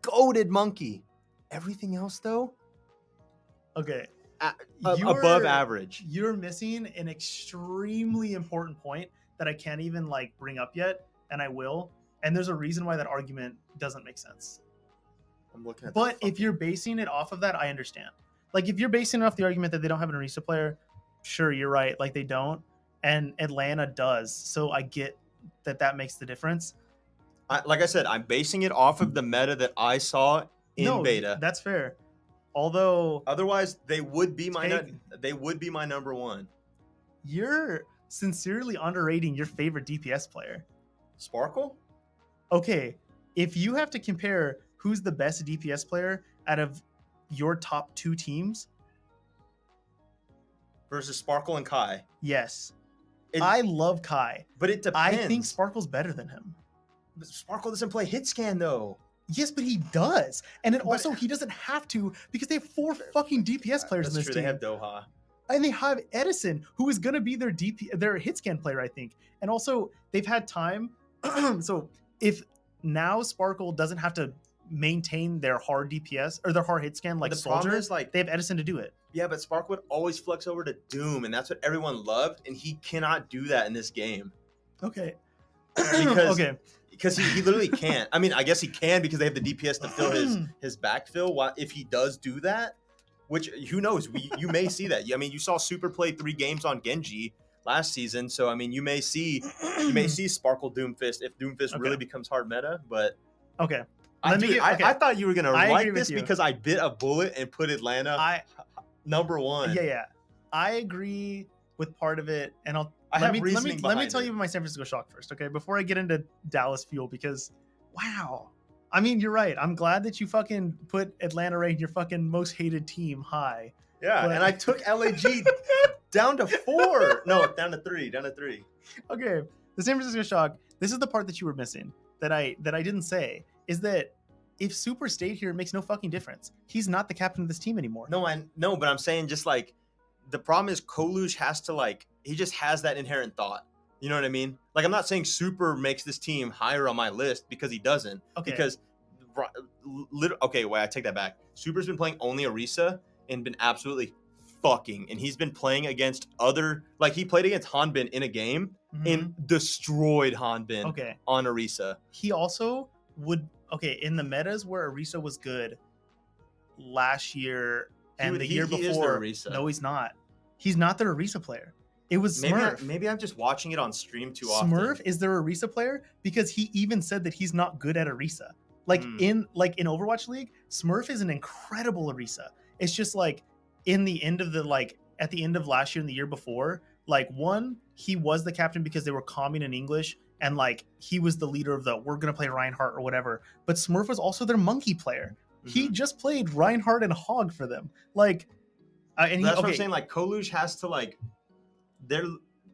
goated Monkey. Everything else, though? Okay. Above average. You're missing an extremely important point that I can't even like bring up yet, and I will. And there's a reason why that argument doesn't make sense. I'm looking at. But if you're basing it off of that, I understand. Like if you're basing it off the argument that they don't have an Orisa player, sure, you're right. Like they don't, and Atlanta does. So I get that makes the difference. Like I said, I'm basing it off of the meta that I saw in beta. That's fair. Although otherwise they would be my number 1. You're sincerely underrating your favorite DPS player. Sparkle? Okay, if you have to compare who's the best DPS player out of your top 2 teams versus Sparkle and Kai. Yes. I love Kai. But it depends. I think Sparkle's better than him. Sparkle doesn't play hit scan though. Yes, but he does. And then also he doesn't have to because they have 4 fucking DPS players in this team. They have Doha. And they have Edison, who is going to be their hit scan player, I think. And also they've had time. So if now Sparkle doesn't have to maintain their hard DPS or their hard hit scan like Soldier, is like they have Edison to do it. Yeah, but Sparkle would always flex over to Doom, and that's what everyone loved, and he cannot do that in this game. Okay. Because he literally can't. I mean, I guess he can because they have the DPS to fill his backfill. If he does do that, which who knows, you may see that. I mean, you saw Super play 3 games on Genji last season, so I mean, you may see Sparkle Doomfist if Doomfist really becomes hard meta. But okay, I thought you were gonna like this because I bit a bullet and put Atlanta number 1. Yeah, I agree with part of it, and let me tell you my San Francisco Shock first, okay? Before I get into Dallas Fuel, because wow, I mean, you're right. I'm glad that you fucking put Atlanta ranked your fucking most hated team high. Yeah, But- and I took LAG down to 4. No, down to 3. Down to 3. Okay, the San Francisco Shock. This is the part that you were missing that I didn't say is that if Super stayed here, it makes no fucking difference. He's not the captain of this team anymore. No, but I'm saying just like the problem is Kolush has to like he just has that inherent thought. You know what I mean? Like I'm not saying Super makes this team higher on my list because he doesn't. Okay. Because okay, wait, I take that back. Super's been playing only Orisa and been absolutely fucking, and he's been playing against other like he played against Hanbin in a game and destroyed Hanbin on Orisa. He also would in the metas where Orisa was good last year and the year before. No, he's not. He's not their Orisa player. It was Smurf. Maybe I'm just watching it on stream too often. Smurf is their Orisa player because he even said that he's not good at Orisa. Like in Overwatch League, Smurf is an incredible Orisa. It's just like in the end of at the end of last year and the year before, like one, he was the captain because they were calming in English and like he was the leader of we're gonna play Reinhardt or whatever. But Smurf was also their monkey player. He just played Reinhardt and Hog for them. Like and that's what I'm saying. Like Kolush has to like they're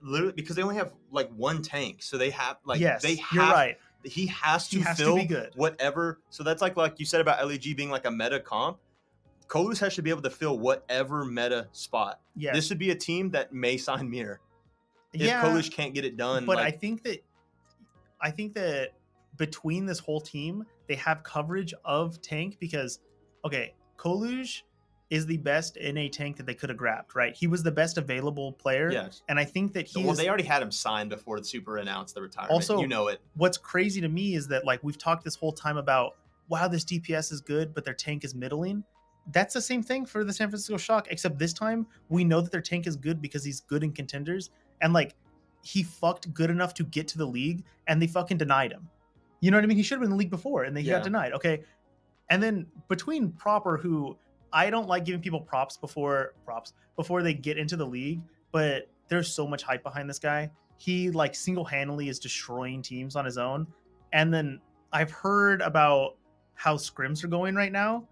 literally because they only have like one tank, so they have like you're right. He has to fill whatever. So that's like you said about LEG being like a meta comp. Kolush has to be able to fill whatever meta spot. Yes. This would be a team that may sign Mir if Kolush can't get it done. But I think that between this whole team, they have coverage of tank because Kolush is the best in a tank that they could have grabbed, right? He was the best available player. Yes. And I think that they already had him signed before the Super announced the retirement. Also, you know it. What's crazy to me is that like we've talked this whole time about, wow, this DPS is good, but their tank is middling. That's the same thing for the San Francisco Shock, except this time we know that their tank is good because he's good in contenders. And like he fucked good enough to get to the league and they fucking denied him. You know what I mean? He should have been in the league before and he got denied. Okay. And then between Proper, who I don't like giving people props before they get into the league, but there's so much hype behind this guy. He like single-handedly is destroying teams on his own. And then I've heard about how scrims are going right now,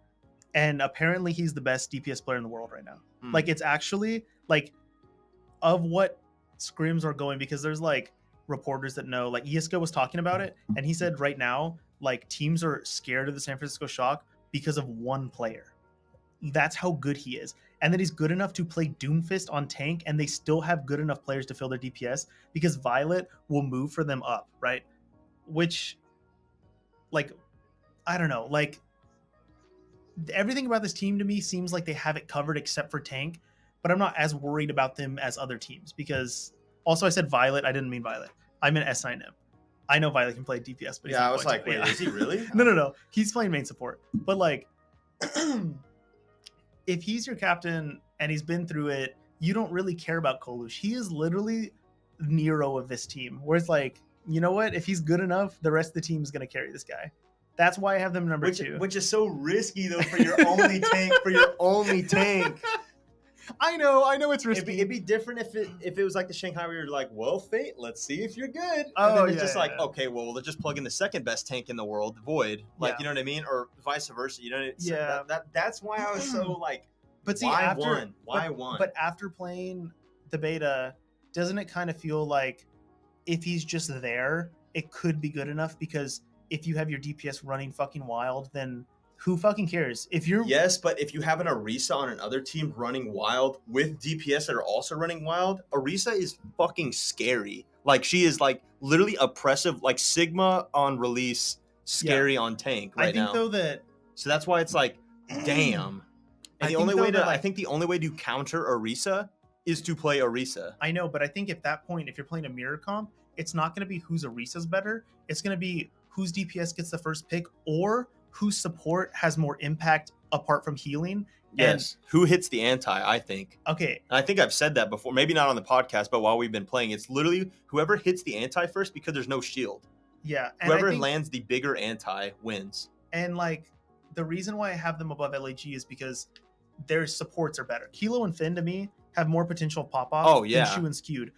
and apparently he's the best DPS player in the world right now. Like it's actually like of what scrims are going, because there's like reporters that know, like Yiska was talking about it, and he said right now like teams are scared of the San Francisco Shock because of one player. That's how good he is. And that he's good enough to play Doomfist on tank, and they still have good enough players to fill their DPS because Violet will move for them up, right? Which, like, I don't know. Like, everything about this team to me seems like they have it covered except for tank, but I'm not as worried about them as other teams because, also I said Violet, I didn't mean Violet. I meant S9M. I know Violet can play DPS, but I was like, wait, is he really? No. He's playing main support. But like, if he's your captain and he's been through it, you don't really care about Kolush. He is literally Nero of this team, where it's like, you know what? If he's good enough, the rest of the team is going to carry this guy. That's why I have them number 2. Which is so risky, though, for your only tank. I know it's risky. It'd be different if it was like the Shanghai where you're like, well, Fate, let's see if you're good. And then it's just like, okay, well, let's just plug in the second best tank in the world, Void. Like, you know what I mean? Or vice versa. You know what I mean? So that's why I was so like, but see, why one? But after playing the beta, doesn't it kind of feel like if he's just there, it could be good enough? Because if you have your DPS running fucking wild, then who fucking cares? Yes, but if you have an Orisa on another team running wild with DPS that are also running wild, Orisa is fucking scary. Like, she is like literally oppressive, like Sigma on release, scary on tank right now. So that's why it's like, damn. And I think the only way to counter Orisa is to play Orisa. I know, but I think at that point, if you're playing a mirror comp, it's not going to be whose Orisa's better. It's going to be whose DPS gets the first pick, or whose support has more impact apart from healing. Yes. Who hits the anti, I think. Okay. And I think I've said that before, maybe not on the podcast, but while we've been playing, it's literally whoever hits the anti first, because there's no shield. Yeah. And whoever lands the bigger anti wins. And like, the reason why I have them above LAG is because their supports are better. Kilo and Finn, to me, have more potential pop-off than Shu and Skewed.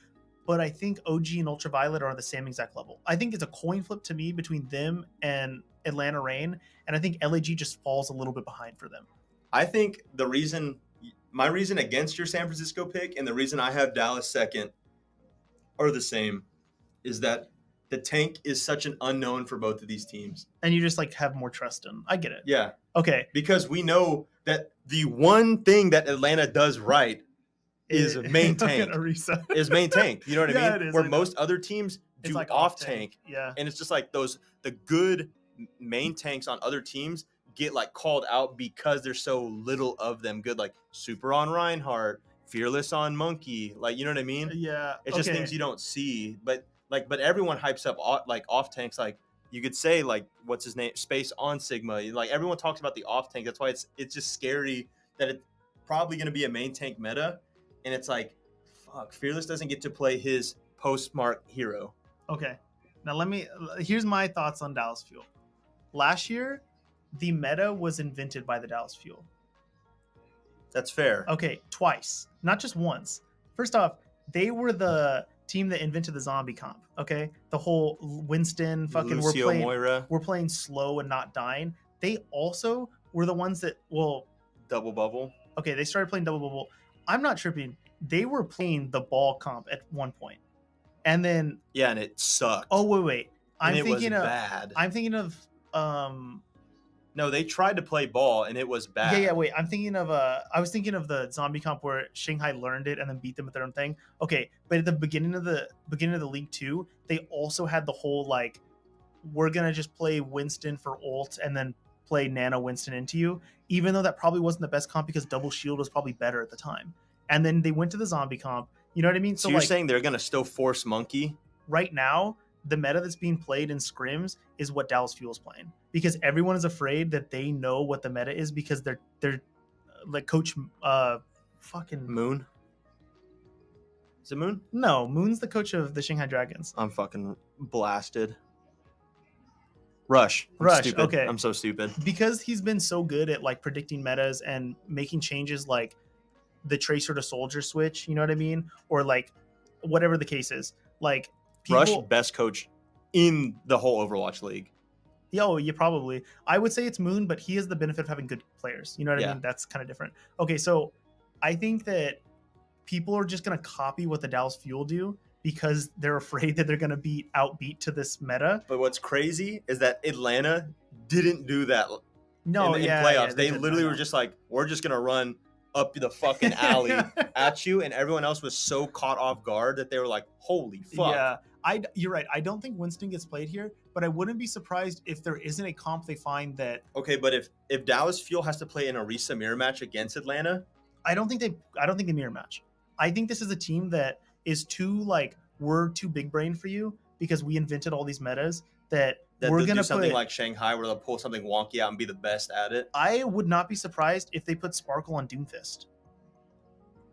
but I think OG and Ultraviolet are on the same exact level. I think it's a coin flip to me between them and Atlanta Reign, and I think LAG just falls a little bit behind for them. I think my reason against your San Francisco pick and the reason I have Dallas second are the same, is that the tank is such an unknown for both of these teams. And you just like have more trust in. I get it. Yeah. Okay. Because we know that the one thing that Atlanta does right is main tank. Is main tank. You know what I mean? It is, where most other teams do like off tank. Yeah. And it's just like the good main tanks on other teams get like called out because there's so little of them good, like Super on Reinhardt, Fearless on Monkey, like, you know what I mean? Yeah. It's just things you don't see, but everyone hypes up off tanks. Like you could say like, what's his name? Space on Sigma. Like everyone talks about the off tank. That's why it's just scary that it's probably going to be a main tank meta. And it's like, fuck, Fearless doesn't get to play his postmark hero. Okay. Now here's my thoughts on Dallas Fuel. Last year, the meta was invented by the Dallas Fuel. That's fair. Okay, twice, not just once. First off, they were the team that invented the zombie comp. Okay, the whole Winston fucking Moira. We're playing slow and not dying. They also were the ones that double bubble. Okay, they started playing double bubble. I'm not tripping. They were playing the ball comp at one point, and then and it sucked. Oh wait, it was bad. I'm thinking of No, they tried to play ball and it was bad. Yeah, wait. I'm thinking of I was thinking of the zombie comp where Shanghai learned it and then beat them with their own thing. Okay, but at the beginning of the League 2, they also had the whole like, we're gonna just play Winston for ult and then play Nano Winston into you, even though that probably wasn't the best comp because double shield was probably better at the time. And then they went to the zombie comp. You know what I mean? So you're saying they're gonna still force Monkey? Right now, the meta that's being played in scrims is what Dallas Fuel's playing, because everyone is afraid that they know what the meta is because they're like coach fucking Moon. Is it Moon? No, Moon's the coach of the Shanghai Dragons. I'm fucking blasted. Rush. Stupid. Okay. I'm so stupid. Because he's been so good at like predicting metas and making changes like the Tracer to Soldier switch, you know what I mean? Or like whatever the case is. Like Rush, best coach in the whole Overwatch League. Yeah, probably. I would say it's Moon, but he has the benefit of having good players. You know what I mean? That's kind of different. Okay, so I think that people are just going to copy what the Dallas Fuel do because they're afraid that they're going to be outbeat to this meta. But what's crazy is that Atlanta didn't do that in playoffs. Yeah, they literally were just like, we're just going to run up the fucking alley at you, and everyone else was so caught off guard that they were like, holy fuck. Yeah. You're right. I don't think Winston gets played here, but I wouldn't be surprised if there isn't a comp they find that. Okay, but if Dallas Fuel has to play an Orisa mirror match against Atlanta, I don't think they mirror match. I think this is a team that is we're too big brain for you because we invented all these metas that we're gonna do something like Shanghai where they'll pull something wonky out and be the best at it. I would not be surprised if they put Sparkle on Doomfist.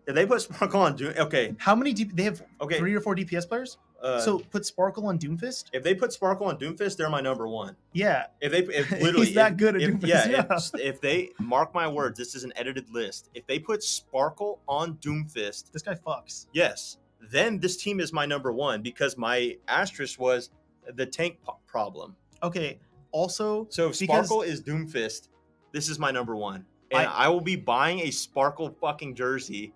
If they put Sparkle on okay. How many they have 3 or 4 DPS players? So put Sparkle on Doomfist. If they put Sparkle on Doomfist, they're my number one. Yeah. If literally he's that good at Doomfist. If they mark my words, this is an edited list. If they put Sparkle on Doomfist, this guy fucks. Yes. Then this team is my number one because my asterisk was the tank problem. Okay. Also, so if Sparkle is Doomfist, this is my number one, and I will be buying a Sparkle fucking jersey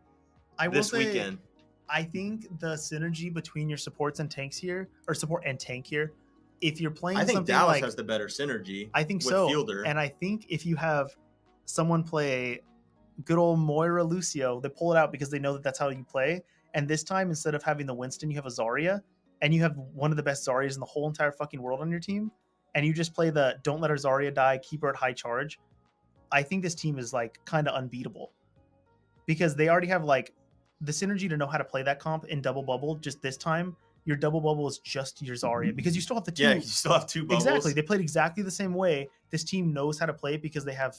this weekend. I think the synergy between your supports and tanks here, or support and tank here, if you're playing, I think something Dallas like, has the better synergy. I think with so. Fielder. And I think if you have someone play good old Moira Lucio, they pull it out because they know that that's how you play. And this time, instead of having the Winston, you have a Zarya, and you have one of the best Zaryas in the whole entire fucking world on your team. And you just play the don't let our Zarya die, keep her at high charge. I think this team is like kind of unbeatable because they already have like the synergy to know how to play that comp in double bubble. Just this time, your double bubble is just your Zarya because you still have the two. Yeah, you still have two bubbles. Exactly. They played exactly the same way. This team knows how to play it because they have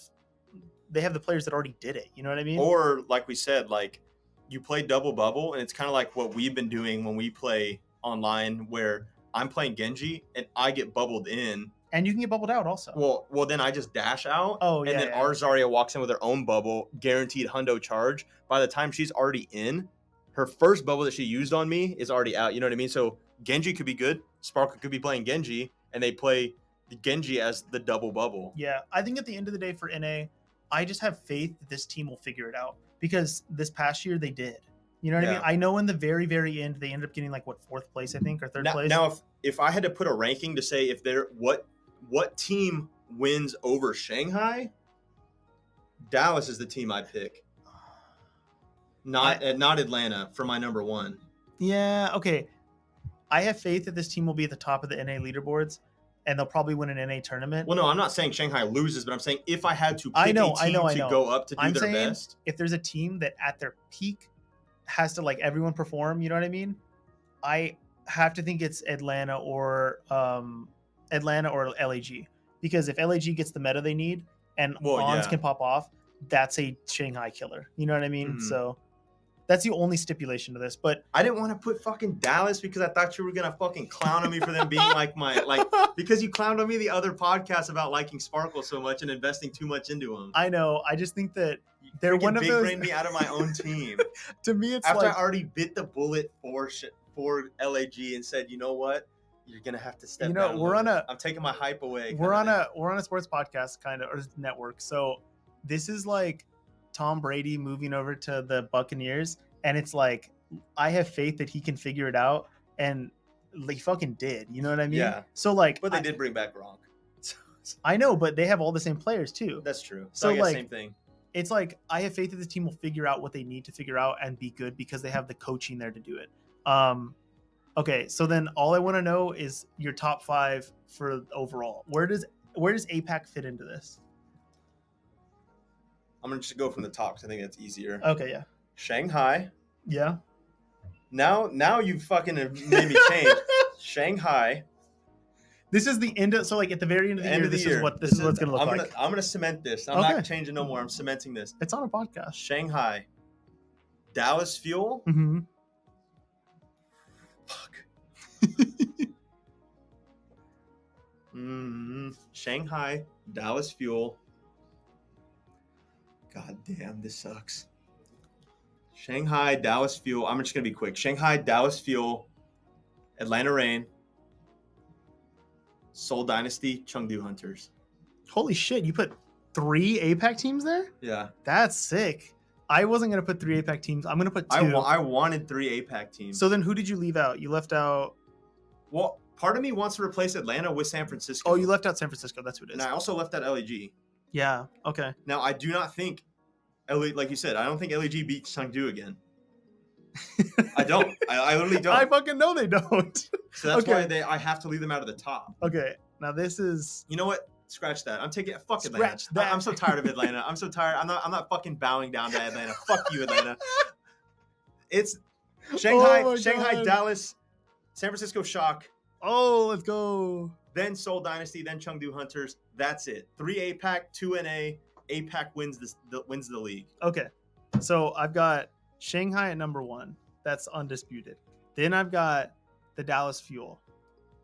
the players that already did it. You know what I mean? Or like we said, like you play double bubble, and it's kind of like what we've been doing when we play online, where I'm playing Genji and I get bubbled in. And you can get bubbled out also. Well, then I just dash out. Oh, yeah. And then our Zarya walks in with her own bubble, guaranteed hundo charge. By the time she's already in, her first bubble that she used on me is already out. You know what I mean? So Genji could be good. Sparkle could be playing Genji, and they play the Genji as the double bubble. Yeah, I think at the end of the day for NA, I just have faith that this team will figure it out because this past year they did. You know what I mean? I know in the very, very end they ended up getting like what, 4th place, I think, or 3rd place. Now, if I had to put a ranking to say if they're what team wins over Shanghai, Dallas is the team I pick. Not Atlanta for my number 1. Yeah, okay. I have faith that this team will be at the top of the NA leaderboards, and they'll probably win an NA tournament. Well, no, I'm not saying Shanghai loses, but I'm saying if I had to pick a team to go up to do their best. If there's a team that at their peak has to like everyone perform, you know what I mean? I have to think it's Atlanta or LAG, because if LAG gets the meta they need and Ons can pop off, that's a Shanghai killer. You know what I mean? Mm-hmm. So that's the only stipulation to this. But I didn't want to put fucking Dallas because I thought you were gonna fucking clown on me for them being like because you clowned on me the other podcast about liking Sparkle so much and investing too much into them. I know. I just think that they're one of those. Brain me out of my own team. To me, it's after I already bit the bullet for LAG and said, you know what, you're gonna have to step. down. I'm taking my hype away. We're on a sports podcast kind of or network, so this is like Tom Brady moving over to the Buccaneers, and it's like I have faith that he can figure it out, and he fucking did. You know what I mean? Yeah. So like, but they did bring back Gronk. I know, but they have all the same players too. That's true. So I guess like, same thing. It's like I have faith that this team will figure out what they need to figure out and be good because they have the coaching there to do it. Okay, so then all I want to know is your top 5 for overall. Where does APAC fit into this? I'm gonna just go from the top because I think that's easier. Okay, yeah. Shanghai. Yeah. Now you fucking made me change. Shanghai. This is the end of, so like at the very end of the year, this is what it's gonna look like. I'm gonna cement this. I'm not changing no more. I'm cementing this. It's on a podcast. Shanghai. Dallas Fuel. Mm-hmm. Fuck. Shanghai, Dallas Fuel. God damn, this sucks. Shanghai, Dallas Fuel. I'm just going to be quick. Shanghai, Dallas Fuel, Atlanta Reign, Seoul Dynasty, Chengdu Hunters. Holy shit, you put 3 APAC teams there? Yeah. That's sick. I wasn't going to put 3 APAC teams. I'm going to put 2. I wanted 3 APAC teams. So then who did you leave out? You left out... Well, part of me wants to replace Atlanta with San Francisco. Oh, you left out San Francisco. That's who it is. And I also left out LAG. Yeah, okay. Now, I do not think, like you said, I don't think LAG beats Chengdu again. I don't. I literally don't. I fucking know they don't. So that's why I have to leave them out of the top. Okay, now this is... You know what? Scratch that. I'm taking fuck Scratch Atlanta. that. I'm so tired of Atlanta. I'm so tired. I'm not fucking bowing down to Atlanta. Fuck you, Atlanta. It's Shanghai, Dallas, San Francisco Shock. Oh, let's go. Then Seoul Dynasty, then Chengdu Hunters. That's it. 3 APAC, 2 NA. APAC wins the league. Okay, so I've got Shanghai at number 1. That's undisputed. Then I've got the Dallas Fuel.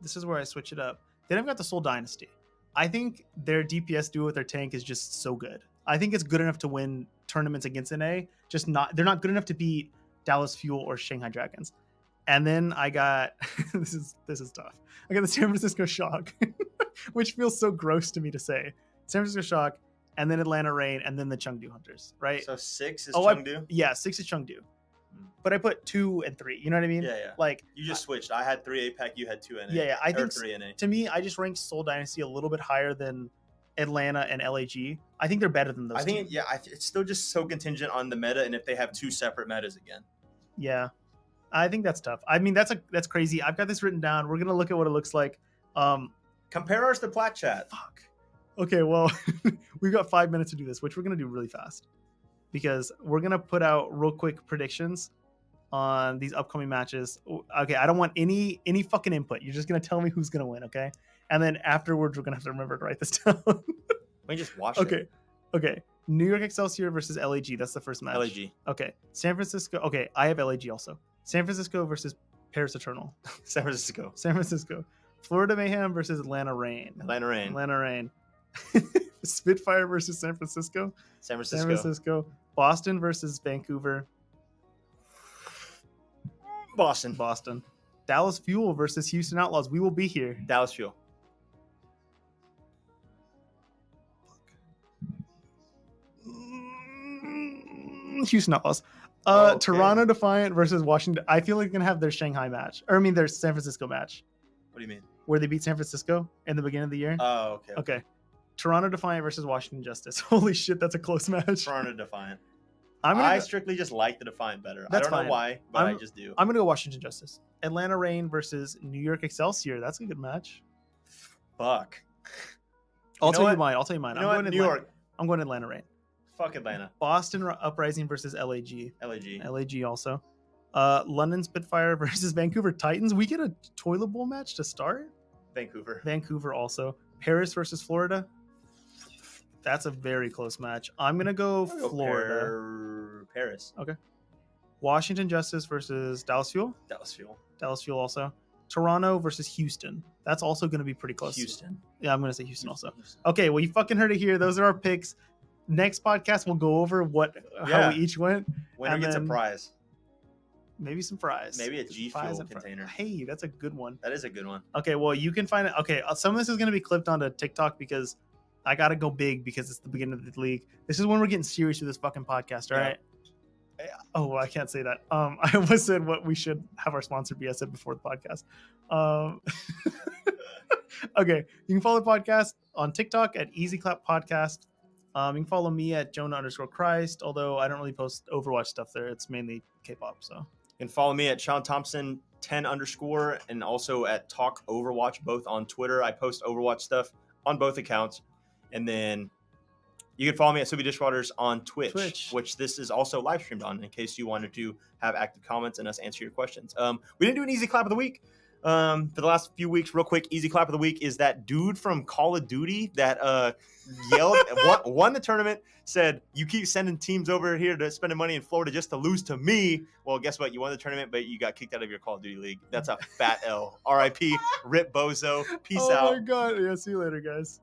This is where I switch it up. Then I've got the Seoul Dynasty. I think their DPS duo with their tank is just so good. I think it's good enough to win tournaments against NA. They're not good enough to beat Dallas Fuel or Shanghai Dragons. And then I got this is tough. I got the San Francisco Shock, which feels so gross to me to say. San Francisco Shock, and then Atlanta Reign, and then the Chengdu Hunters, right? So 6 is Chengdu? 6 is Chengdu. But I put 2 and 3. You know what I mean? Yeah. Like you just switched. I had 3 APAC, you had 2 NA. Yeah. I think 3 NA. To me, I just ranked Seoul Dynasty a little bit higher than Atlanta and LAG. I think they're better than those. It's still just so contingent on the meta and if they have 2 separate metas again. Yeah. I think that's tough. I mean, that's crazy. I've got this written down. We're gonna look at what it looks like. Compare ours to Plat Chat. Fuck. Okay, well, we've got 5 minutes to do this, which we're gonna do really fast because we're gonna put out real quick predictions on these upcoming matches. Okay, I don't want any fucking input. You're just gonna tell me who's gonna win, okay? And then afterwards, we're gonna have to remember to write this down. We just watch it. Okay. New York Excelsior versus LAG. That's the first match. LAG. Okay. San Francisco. Okay, I have LAG also. San Francisco versus Paris Eternal. San Francisco. Florida Mayhem versus Atlanta Reign. Atlanta Reign. Spitfire versus San Francisco. Boston versus Vancouver. Boston. Dallas Fuel versus Houston Outlaws. We will be here. Dallas Fuel. Houston Outlaws. Okay. Toronto Defiant versus Washington. I feel like they're gonna have their Shanghai match, or I mean their San Francisco match, What do you mean? where they beat San Francisco in the beginning of the year. Oh, okay. Okay. Toronto Defiant versus Washington Justice. Holy shit, that's a close match. Toronto Defiant. I'm I gonna strictly just like the Defiant better. That's I don't fine. know why, but I just do. I'm gonna go Washington Justice. Atlanta Reign versus New York Excelsior. That's a good match. Fuck. I'll You know tell you what? mine. I'll tell you mine. You know what? New York. I'm going Atlanta Reign. Fuck Atlanta. Boston Uprising versus LAG. LAG. LAG also. London Spitfire versus Vancouver Titans. We get a toilet bowl match to start. Vancouver. Vancouver also. Paris versus Florida. That's a very close match. I'm gonna go I'll go Florida. Paris. Washington Justice versus Dallas Fuel. Dallas Fuel. Dallas Fuel also. Toronto versus Houston. That's also going to be pretty close. Houston. Yeah, I'm going to say Houston also. Okay, well, you fucking heard it here. Those are our picks. Next podcast, we'll go over how we each went. Winner and gets a then prize. Maybe some fries. Maybe a G Fries Fuel and container. Hey, that's a good one. That is a good one. Okay, well, you can find it. Okay, some of this is going to be clipped onto TikTok because I got to go big because it's the beginning of the league. This is when we're getting serious with this fucking podcast, all right? Oh, I can't say that. I almost said what we should have our sponsor be. I said before the podcast. Okay, you can follow the podcast on TikTok at EasyClapPodcast. You can follow me at Jonah_Christ, although I don't really post Overwatch stuff there. It's mainly K-pop, so. You can follow me at Sean Thompson 10_ and also at Talk Overwatch, both on Twitter. I post Overwatch stuff on both accounts. And then you can follow me at Soapydishwaters on Twitch, which this is also live streamed on in case you wanted to have active comments and us answer your questions. We didn't do an easy clap of the week for the last few weeks. Real quick, easy clap of the week is that dude from Call of Duty that yelled, won the tournament, said, "You keep sending teams over here to spending money in Florida just to lose to me." Well, guess what? You won the tournament, but you got kicked out of your Call of Duty league. That's a fat L. R.I.P. Rip Bozo. Peace out. Oh my God. Yeah, see you later, guys.